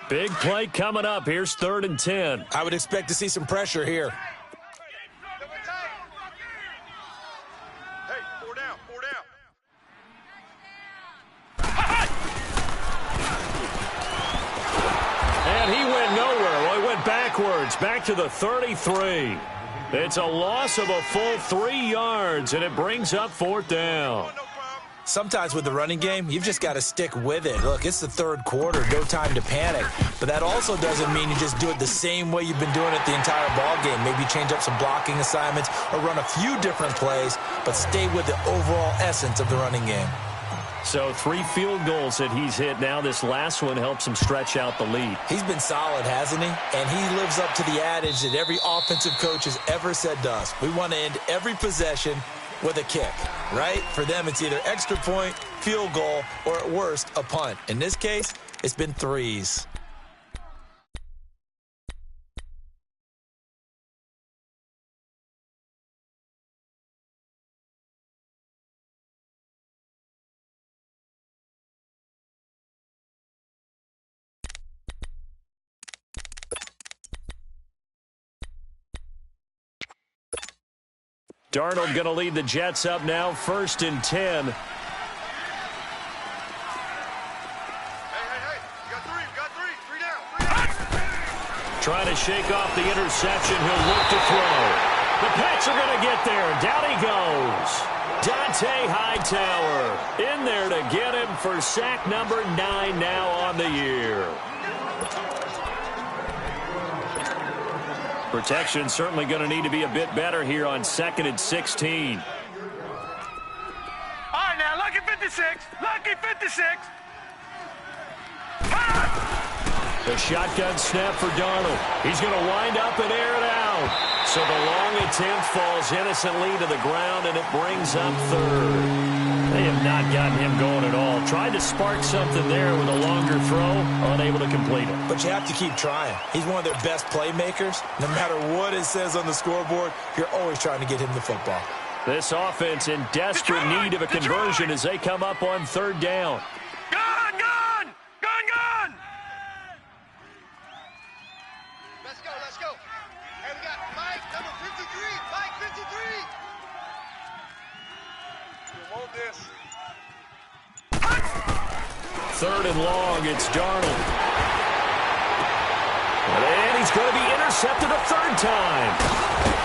Big play coming up. Here's 3rd and 10. I would expect to see some pressure here. Hey, 4 down, 4 down. And he went nowhere. Well, he went backwards, back to the 33. It's a loss of a full 3 yards, and it brings up 4th down. Sometimes with the running game, you've just got to stick with it. Look, it's the third quarter, no time to panic. But that also doesn't mean you just do it the same way you've been doing it the entire ball game. Maybe change up some blocking assignments or run a few different plays, but stay with the overall essence of the running game. So 3 field goals that he's hit now. This last one helps him stretch out the lead. He's been solid, hasn't he? And he lives up to the adage that every offensive coach has ever said to us. We want to end every possession with a kick, right? For them, it's either extra point, field goal, or at worst, a punt. In this case, it's been 3s. Darnold going to lead the Jets up now, 1st and 10. Hey, you got 3, you got 3. 3 down, 3 down. Trying to shake off the interception. He'll look to throw. The Pats are going to get there. Down he goes. Dante Hightower in there to get him for sack number 9 now on the year. Protection certainly going to need to be a bit better here on 2nd and 16. All right, now, lucky 56. Lucky 56. The shotgun snap for Darnold. He's going to wind up and air it out. So the long attempt falls innocently to the ground, and it brings up 3rd. They have not gotten him going at all. Tried to spark something there with a longer throw, unable to complete it. But you have to keep trying. He's one of their best playmakers. No matter what it says on the scoreboard, you're always trying to get him the football. This offense in desperate need of a conversion as they come up on 3rd down. Gun, gun! Gun, gun! Let's go, let's go. Hey, we got Mike, number 53. Mike, 53. You want this. 3rd and long, it's Darnold. And he's going to be intercepted a 3rd time.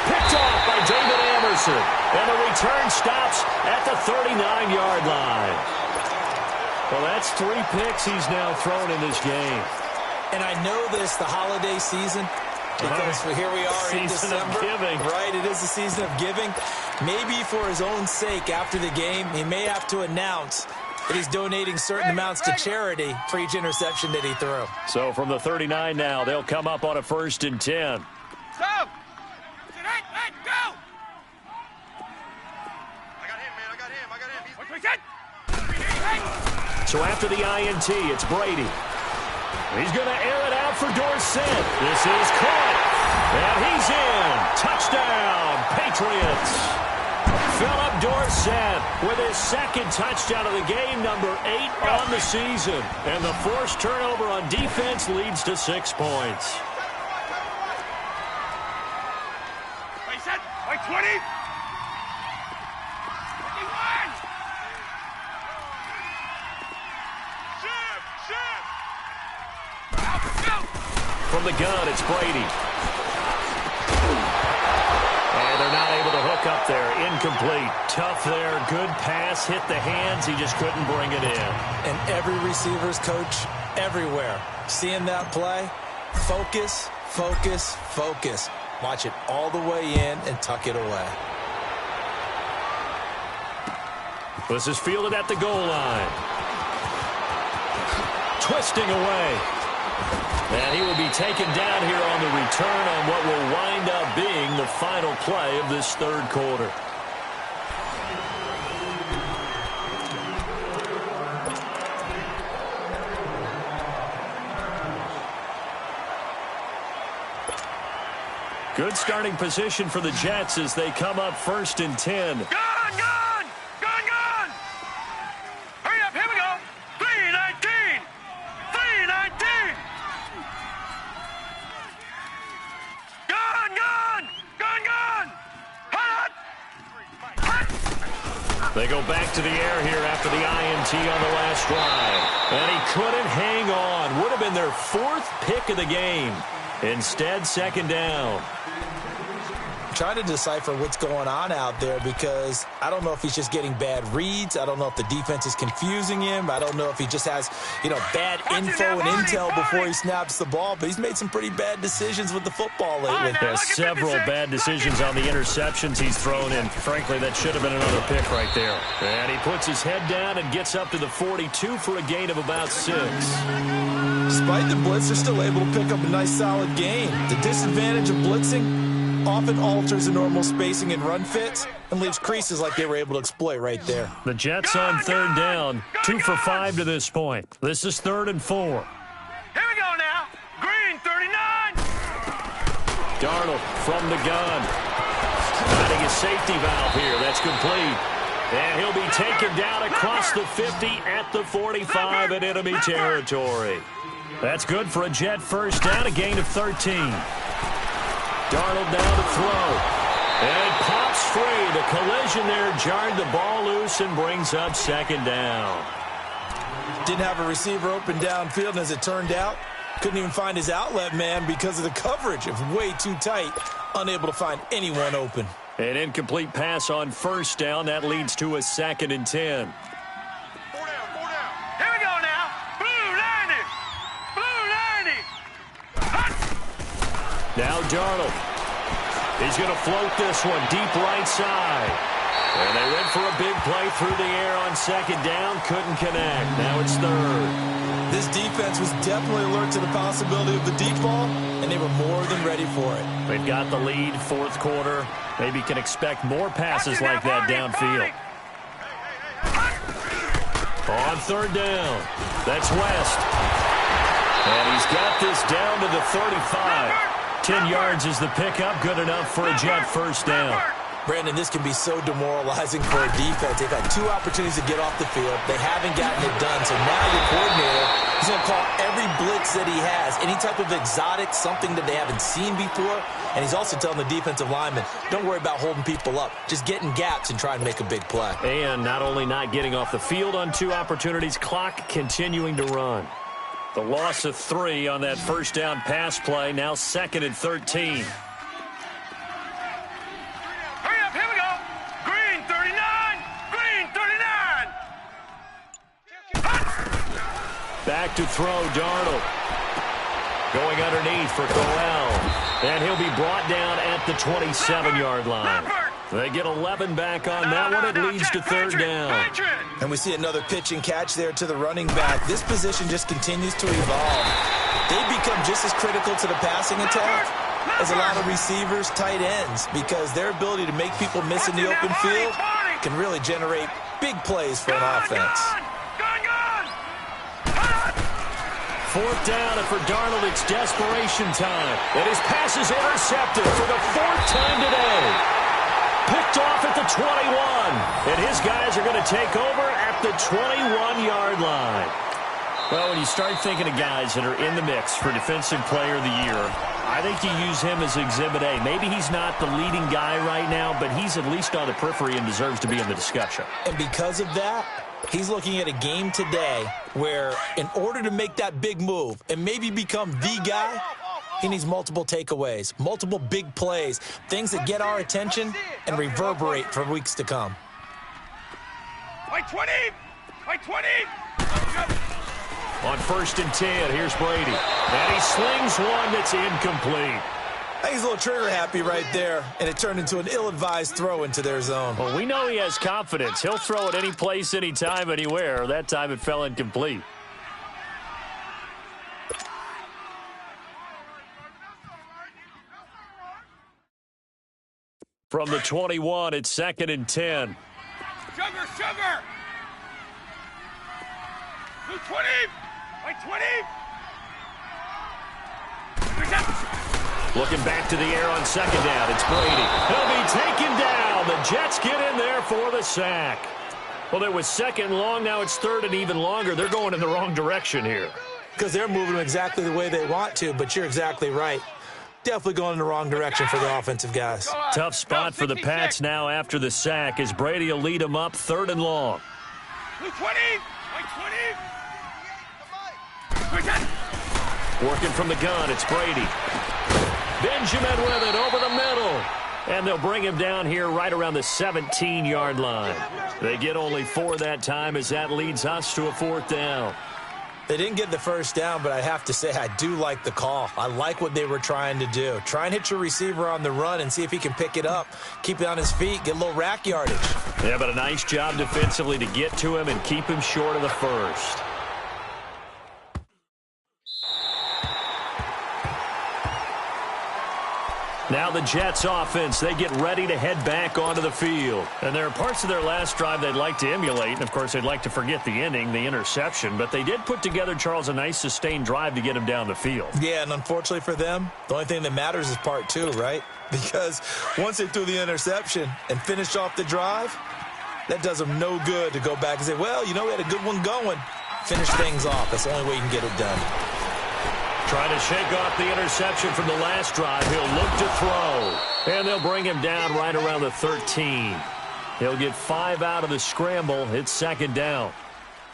Picked off by David Anderson. And the return stops at the 39-yard line. Well, that's 3 picks he's now thrown in this game. And I know this, the holiday season, because here we are in December. Season of giving. Right, it is the season of giving. Maybe for his own sake after the game, he may have to announce that he's donating certain amounts to charity for each interception that he threw. So from the 39 now, they'll come up on a 1st and 10. Stop! Hey, go! I got him, man. I got him. So after the INT, it's Brady. He's going to air it out for Dorsett. This is caught. And he's in. Touchdown, Patriots. Philip Dorsett with his 2nd touchdown of the game, number 8 on the season. And the forced turnover on defense leads to 6 points. from the gun, it's Brady. And they're not able to hook up there. Incomplete. Tough there. Good pass. Hit the hands. He just couldn't bring it in. And every receiver's coach everywhere. Seeing that play, focus, focus, focus. Watch it all the way in and tuck it away. This is fielded at the goal line. Twisting away. And he will be taken down here on the return on what will wind up being the final play of this third quarter. Good starting position for the Jets as they come up 1st and 10. Gun! Hurry up, here we go! 3-19! 3-19! Gun! Hut! They go back to the air here after the INT on the last drive. And he couldn't hang on. Would have been their 4th pick of the game. Instead, 2nd down. Trying to decipher what's going on out there because I don't know if he's just getting bad reads. I don't know if the defense is confusing him. I don't know if he just has, bad info and intel before he snaps the ball. But he's made some pretty bad decisions with the football lately. There's several bad decisions on the interceptions he's thrown in. Frankly, that should have been another pick right there. And he puts his head down and gets up to the 42 for a gain of about 6. Despite the blitz, they're still able to pick up a nice solid gain. The disadvantage of blitzing often alters the normal spacing and run fits and leaves creases like they were able to exploit right there. The Jets on 3rd down, 2 for 5 to this point. This is 3rd and 4. Here we go now. Green 39. Darnold from the gun. Finding a safety valve here. That's complete. And he'll be taken down across the 50 at the 45 in enemy territory. That's good for a Jet 1st down, a gain of 13. Darnold down to throw. And pops free. The collision there jarred the ball loose and brings up 2nd down. Didn't have a receiver open downfield, and as it turned out, couldn't even find his outlet man because of the coverage. It was way too tight, unable to find anyone open. An incomplete pass on 1st down. That leads to a 2nd and 10. 4 down. Here we go now. Blue 90. Now Darnold. He's going to float this one deep right side. And they went for a big play through the air on 2nd down. Couldn't connect. Now it's 3rd. This defense was definitely alert to the possibility of the deep ball, and they were more than ready for it. They've got the lead, 4th quarter. Maybe can expect more passes like that downfield. On 3rd down. That's West. And he's got this down to the 35. 10 yards is the pickup. Good enough for a Jet 1st down. Brandon, this can be so demoralizing for a defense. They've had 2 opportunities to get off the field. They haven't gotten it done. So now your coordinator is going to call every blitz that he has, any type of exotic, something that they haven't seen before. And he's also telling the defensive lineman, don't worry about holding people up. Just get in gaps and try and make a big play. And not only not getting off the field on 2 opportunities, clock continuing to run. The loss of 3 on that 1st down pass play, now 2nd and 13. Hurry up, here we go. Green 39. Back to throw, Darnold. Going underneath for Corral. And he'll be brought down at the 27-yard line. They get 11 back on that one. It leads to 3rd down. And we see another pitch and catch there to the running back. This position just continues to evolve. They become just as critical to the passing attack as a lot of receivers, tight ends, because their ability to make people miss in the open field can really generate big plays for an offense. 4th down, and for Darnold, it's desperation time. And his pass is intercepted for the 4th time today. Picked off at the 21. And his guys are going to take over at the 21-yard line. Well, when you start thinking of guys that are in the mix for Defensive Player of the Year, I think you use him as Exhibit A. Maybe he's not the leading guy right now, but he's at least on the periphery and deserves to be in the discussion. And because of that, he's looking at a game today where in order to make that big move and maybe become the guy, He needs multiple takeaways, multiple big plays, things that get our attention and reverberate for weeks to come. By 20! By 20! On 1st and 10, here's Brady. And he slings one that's incomplete. I think he's a little trigger happy right there, and it turned into an ill-advised throw into their zone. Well, we know he has confidence. He'll throw it any place, anytime, anywhere. That time it fell incomplete. From the 21, it's 2nd and 10. Sugar! 20! By 20! Looking back to the air on 2nd down. It's Brady. He'll be taken down. The Jets get in there for the sack. Well, it was 2nd and long. Now it's 3rd and even longer. They're going in the wrong direction here. Because they're moving exactly the way they want to, but you're exactly right. Definitely going in the wrong direction for the offensive guys. Tough spot for the Pats now after the sack as Brady will lead them up 3rd and long. 20! By 20! Working from the gun, it's Brady. Benjamin with it over the middle. And they'll bring him down here right around the 17-yard line. They get only 4 that time as that leads us to a 4th down. They didn't get the 1st down, but I have to say I do like the call. I like what they were trying to do. Try and hit your receiver on the run and see if he can pick it up, keep it on his feet, get a little rack yardage. Yeah, but a nice job defensively to get to him and keep him short of the 1st. Now the Jets offense, they get ready to head back onto the field. And there are parts of their last drive they'd like to emulate. And, of course, they'd like to forget the ending, the interception. But they did put together, Charles, a nice sustained drive to get him down the field. Yeah, and unfortunately for them, the only thing that matters is part 2, right? Because once they threw the interception and finished off the drive, that does them no good to go back and say, well, you know, we had a good one going. Finish things off. That's the only way you can get it done. Trying to shake off the interception from the last drive. He'll look to throw. And they'll bring him down right around the 13. He'll get 5 out of the scramble. It's 2nd down.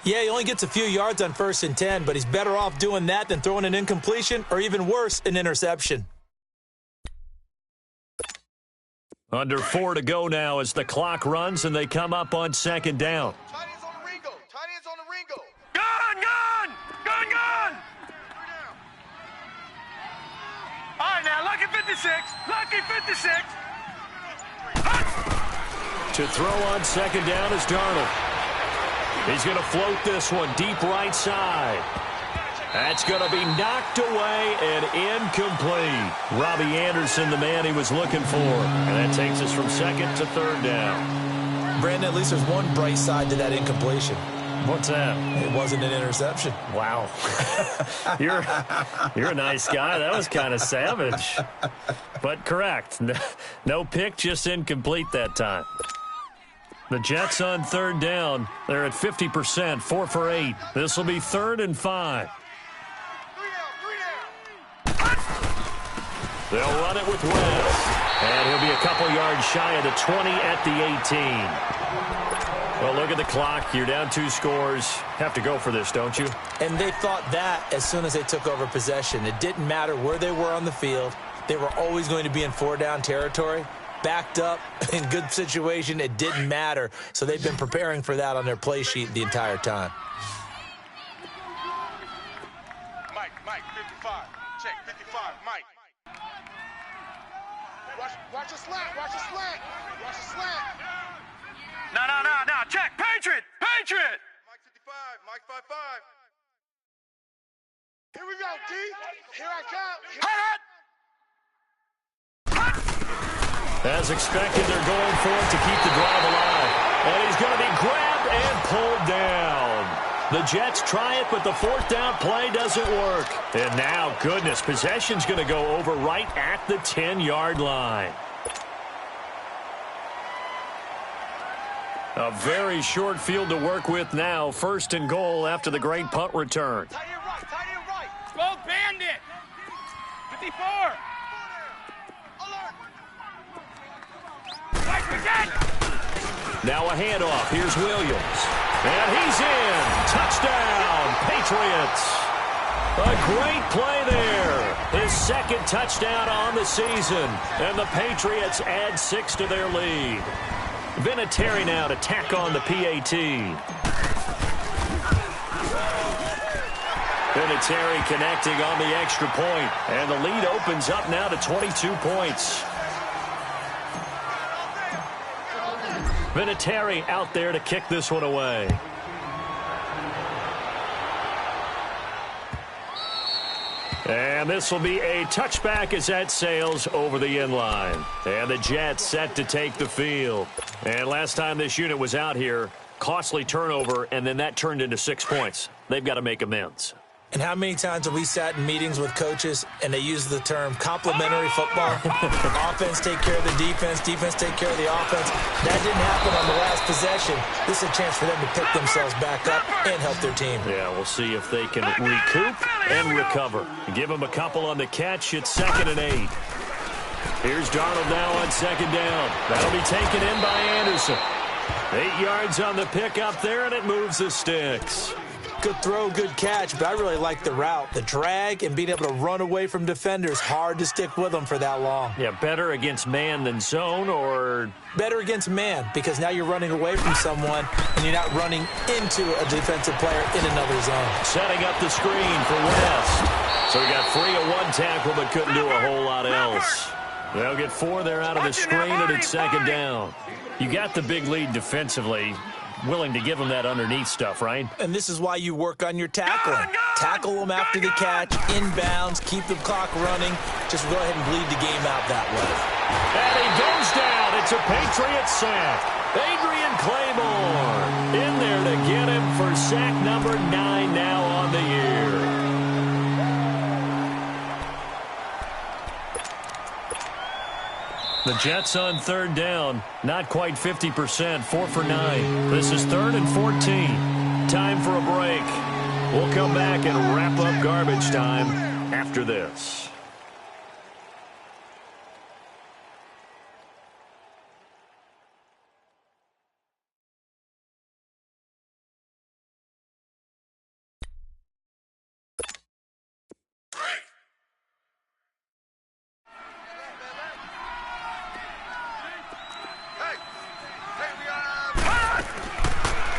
Yeah, he only gets a few yards on 1st and 10, but he's better off doing that than throwing an incompletion or even worse, an interception. Under 4 to go now as the clock runs and they come up on 2nd down. Tight ends on the Ringo. Tight ends on the Ringo. Gun! All right, now, lucky 56. Lucky 56. To throw on 2nd down is Darnold. He's going to float this one deep right side. That's going to be knocked away and incomplete. Robbie Anderson, the man he was looking for. And that takes us from 2nd to 3rd down. Brandon, at least there's one bright side to that incompletion. What's that? It wasn't an interception. Wow. You're a nice guy. That was kind of savage. But correct. No pick, just incomplete that time. The Jets on 3rd down. They're at 50%, 4 for 8. This will be 3rd and 5. They'll run it with West. And he'll be a couple yards shy of the 20 at the 18. Well, look at the clock. You're down 2 scores. Have to go for this, don't you? And they thought that as soon as they took over possession. It didn't matter where they were on the field. They were always going to be in 4-down territory. Backed up, in good situation, it didn't matter. So they've been preparing for that on their play sheet the entire time. Mike, 55. Check, 55, Mike. Watch a slant, watch a slant. Watch a slant. No. Check. Patriot. Mike 55, Mike 55. Here we go, D. Here I come. As expected, they're going for it to keep the drive alive. And he's going to be grabbed and pulled down. The Jets try it, but the 4th down play doesn't work. And now, goodness, possession's going to go over right at the 10-yard line. A very short field to work with now. 1st and goal after the great punt return. Tight end right. Go Bandit. 54. Now a handoff. Here's Williams. And he's in. Touchdown, Patriots. A great play there. His second touchdown on the season. And the Patriots add 6 to their lead. Vinatieri now to tack on the PAT. Vinatieri connecting on the extra point. And the lead opens up now to 22 points. Vinatieri out there to kick this one away. And this will be a touchback as that sails over the end line. And the Jets set to take the field. And last time this unit was out here, costly turnover, and then that turned into 6 points. They've got to make amends. And how many times have we sat in meetings with coaches and they use the term complementary football? Offense take care of the defense, defense take care of the offense. That didn't happen on the last possession. This is a chance for them to pick themselves back up and help their team. Yeah, we'll see if they can recoup and recover. Give them a couple on the catch. It's 2nd and 8. Here's Darnold now on 2nd down. That'll be taken in by Anderson. 8 yards on the pickup there, and it moves the sticks. Good throw, good catch, but I really like the route. The drag and being able to run away from defenders, hard to stick with them for that long. Yeah, better against man than zone, or? Better against man, because now you're running away from someone and you're not running into a defensive player in another zone. Setting up the screen for West. So he got free of one tackle but couldn't do a whole lot else. They'll get 4 there out of the screen, and it's 2nd down. You got the big lead defensively. Willing to give them that underneath stuff, right? And this is why you work on your tackling. Tackle them after the catch, inbounds, keep the clock running. Just go ahead and bleed the game out that way. And he goes down. It's a Patriots sack. Adrian Claymore in there to get him for sack number 9 now on the year. The Jets on 3rd down, not quite 50%, 4 for 9. This is 3rd and 14. Time for a break. We'll come back and wrap up garbage time after this.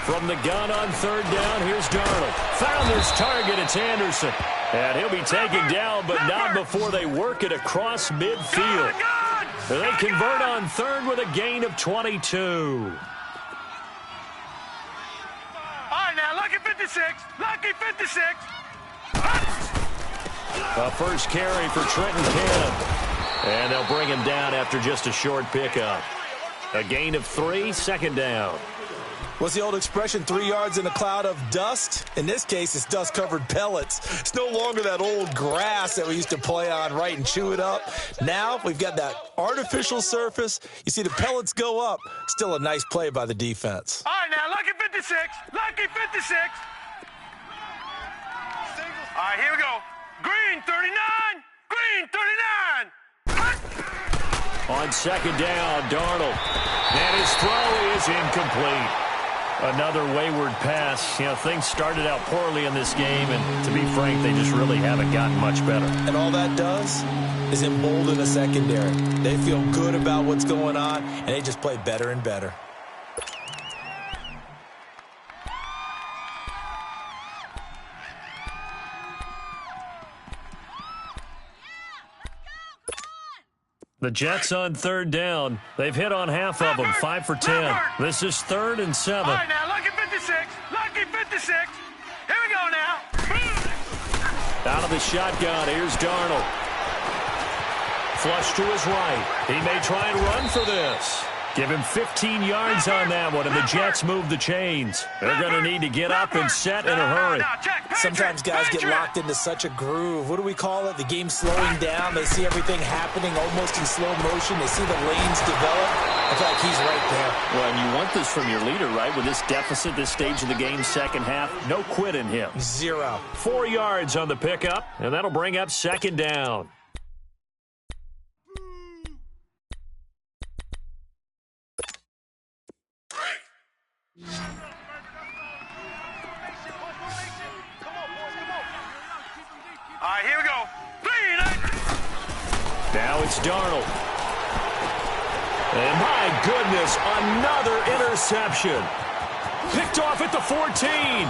From the gun on 3rd down, here's Darnold. Found his target, it's Anderson. And he'll be taken down, but not before they work it across midfield. They convert on 3rd with a gain of 22. All right, now, lucky 56. Lucky 56. A first carry for Trenton Cannon. And they'll bring him down after just a short pickup. A gain of 3, 2nd down. What's the old expression, 3 yards in a cloud of dust? In this case, it's dust-covered pellets. It's no longer that old grass that we used to play on, right, and chew it up. Now we've got that artificial surface. You see the pellets go up. Still a nice play by the defense. All right, now, lucky 56. Lucky 56. All right, here we go. Green 39. Green 39. On 2nd down, Darnold. And his throw is incomplete. Another wayward pass. You know, things started out poorly in this game, and to be frank, they just really haven't gotten much better. And all that does is embolden a secondary. They feel good about what's going on, and they just play better and better. The Jets on 3rd down. They've hit on half of them, 5 for 10. This is 3rd and 7. All right, now, lucky 56. Lucky 56. Here we go now. Out of the shotgun, here's Darnold. Flush to his right. He may try and run for this. Give him 15 yards on that one, and the Jets move the chains. They're going to need to get up and set in a hurry. Sometimes guys get locked into such a groove. What do we call it? The game's slowing down. They see everything happening almost in slow motion. They see the lanes develop. I feel like he's right there. Well, and you want this from your leader, right? With this deficit, this stage of the game, second half, no quit in him. 0. 4 yards on the pickup, and that'll bring up 2nd down. right, here we go. 3, 9. Now it's Darnold. And my goodness, another interception. Picked off at the 14. And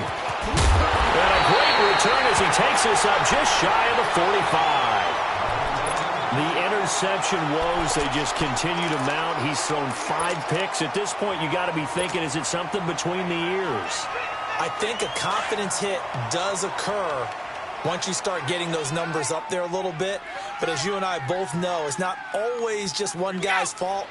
a great return as he takes us up just shy of the 45. The interception woes, they just continue to mount. He's thrown 5 picks. At this point, you got to be thinking, is it something between the ears? I think a confidence hit does occur once you start getting those numbers up there a little bit. But as you and I both know, it's not always just one guy's fault.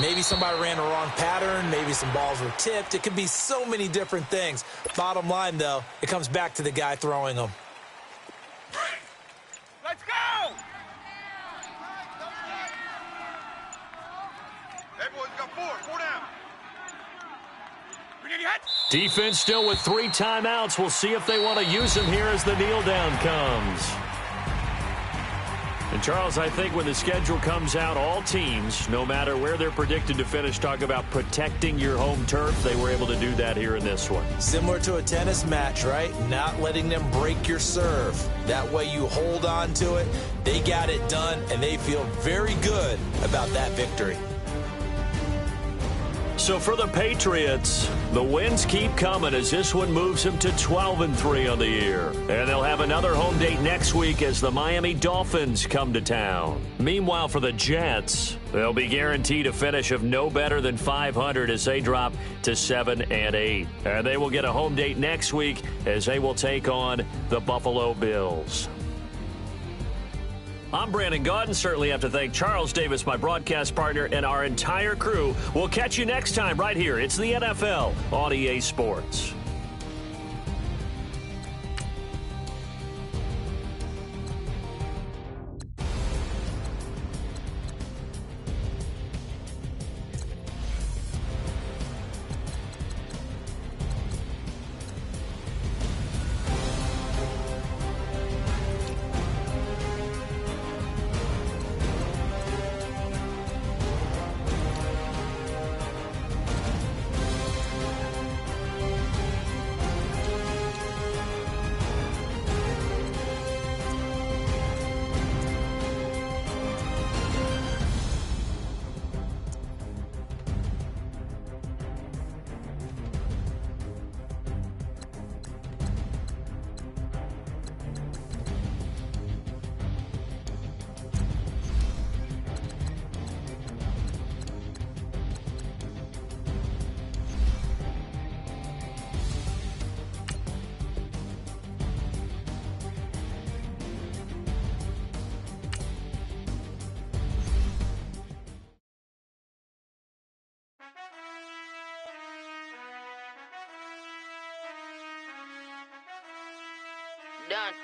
Maybe somebody ran a wrong pattern. Maybe some balls were tipped. It could be so many different things. Bottom line, though, it comes back to the guy throwing them. Let's go! Hey, boys, we got 4 down. We need your head. Defense still with 3 timeouts. We'll see if they want to use them here as the kneel down comes. And, Charles, I think when the schedule comes out, all teams, no matter where they're predicted to finish, talk about protecting your home turf. They were able to do that here in this one. Similar to a tennis match, right? Not letting them break your serve. That way you hold on to it. They got it done, and they feel very good about that victory. So for the Patriots, the wins keep coming as this one moves them to 12-3 on the year. And they'll have another home date next week as the Miami Dolphins come to town. Meanwhile, for the Jets, they'll be guaranteed a finish of no better than 500 as they drop to 7-8. And they will get a home date next week as they will take on the Buffalo Bills. I'm Brandon Gaudin. Certainly have to thank Charles Davis, my broadcast partner, and our entire crew. We'll catch you next time right here. It's the NFL on EA Sports. Done.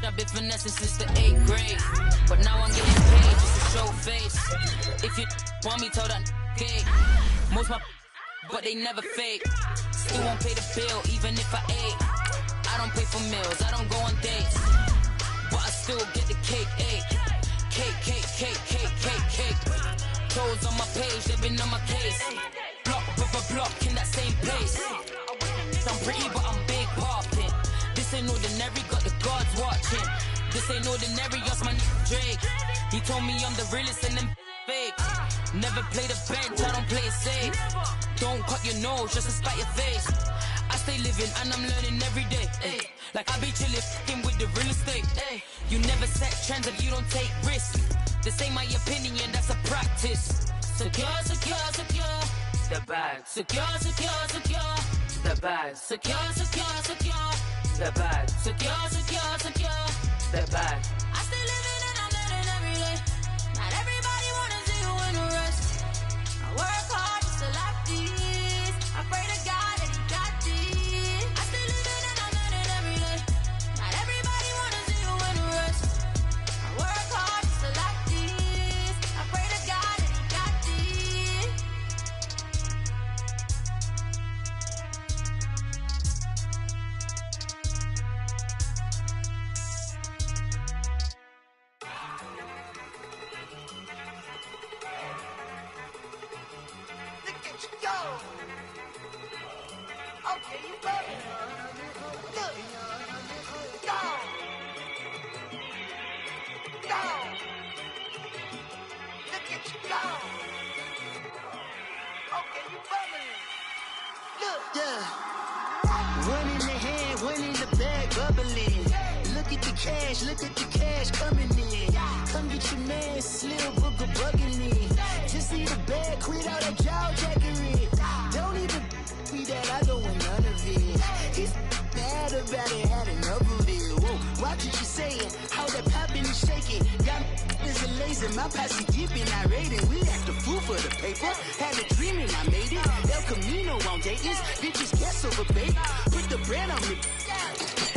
I've been finessing since the 8th grade, but now I'm getting paid just to show face. If you want me, tell that okay. Most my but they never fake. Still won't pay the bill even if I ate. I don't pay for meals, I don't go on dates, but I still get the cake. Cake. Toes on my page, they've been on my case. Block in that same place. I'm pretty, but I'm big poppin'. This ain't ordinary, got the gods watching. This ain't ordinary, that's my Drake. He told me I'm the realest and them fake. Never play the bench, I don't play it safe. Don't cut your nose just to spite your face. I stay living and I'm learning every day. Ay. Like I be chillin' with the real estate. Ay. You never set trends if you don't take risks. This ain't my opinion, that's a practice. Secure. The bag. Secure. The bag. Secure. The bag. Secure. The bag. I stay living and I'm learning every day. Not everybody wanna see you in a rush. I work hard just to like this. I pray to God that he got this. I stay living and I'm learning every day. Not everybody wanna see you in a rush. I work hard just to like this. I pray to God that he got this. Look at you go. Okay, you better. Look, yeah. One in the hand, one in the bag, bubbling. Look at the cash coming in. Come get your man, Slim Booker bugging in. Just need a bag, quit all that jaw jackery. Don't even be that, I don't want none of it. He's mad about it, had enough of it. Whoa, watch what you saying, how that poppin' and shaking. Got is a lazy, my posse dipping, I raiding. We act a fool for the paper. Had a dream and I made it. El Camino on Dayton's, bitches guess over bait. Put the brand on me.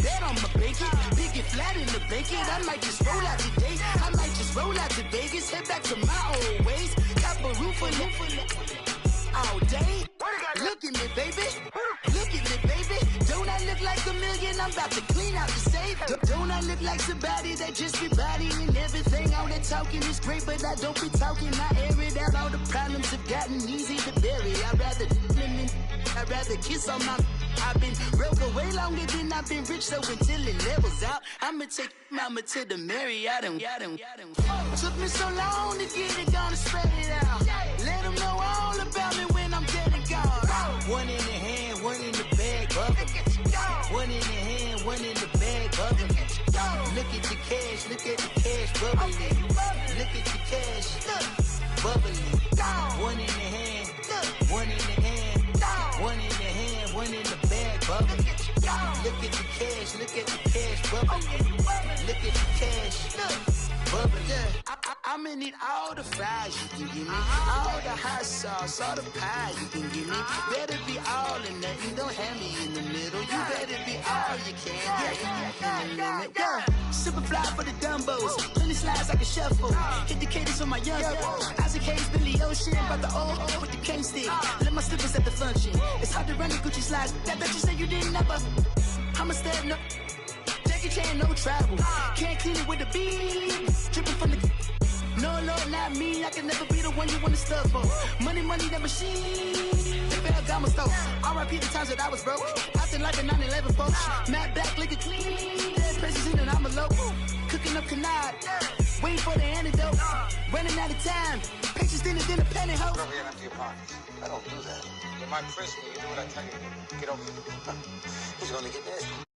Bet on my bacon, big and flat in the bacon. I might just roll out today. I might just roll out to Vegas, head back to my old ways. Cop a roof all day. Look at me, baby. Look at me, baby. Don't I look like a million? I'm about to clean out the safe. Don't I look like somebody that just be bodying everything? All that talking is great, but I don't be talking. I air it out. All the problems have gotten easy to bury. I'd rather kiss on my. I've been broke way longer than I've been rich, so until it levels out, I'ma take mama to the Marriott and took me so long to get it, gonna spread it out. Let them know all about me when I'm dead and gone. One in the hand, one in the bag, bubbling. One in the hand, one in the bag, bubbling. Look at the cash, bubbling. Look at the cash, bubbling. One in the hand, one in the hand, one in the hand, one in the bag, bubbling. Look at the cash, bubbling. Look at the cash, bubbling. I'ma need all the fries you can give me, all the hot sauce, all the pie you can give me. Better be all or nothing, don't have me in the middle. You better be all you can, yeah. Super fly for the Dumbos, plenty slides I can shuffle. Hit the cadence on my young Isaac Hayes, Billy Ocean, about the old with the cane stick. Let my slippers at the function. It's hard to run the Gucci slides. That bet you say you didn't never. I'ma step no. Jackie Chan, no travel. Can't clean it with the beat. Dripping from the. No, not me. I can never be the one you wanna stuff for. Money, that machine. The Ferragamo store. R.I.P. the times that I was broke. Acting like a 9/11 folks. Matt back, looking clean. Dead presents in and I'm a local. Cooking up canard. Waiting for the antidote. Running out of time. Pictures thinner than a penny hoe. Don't get empty your pockets. I don't do that. You might press me. You do what I tell you to do. Get over it. Who's gonna get this?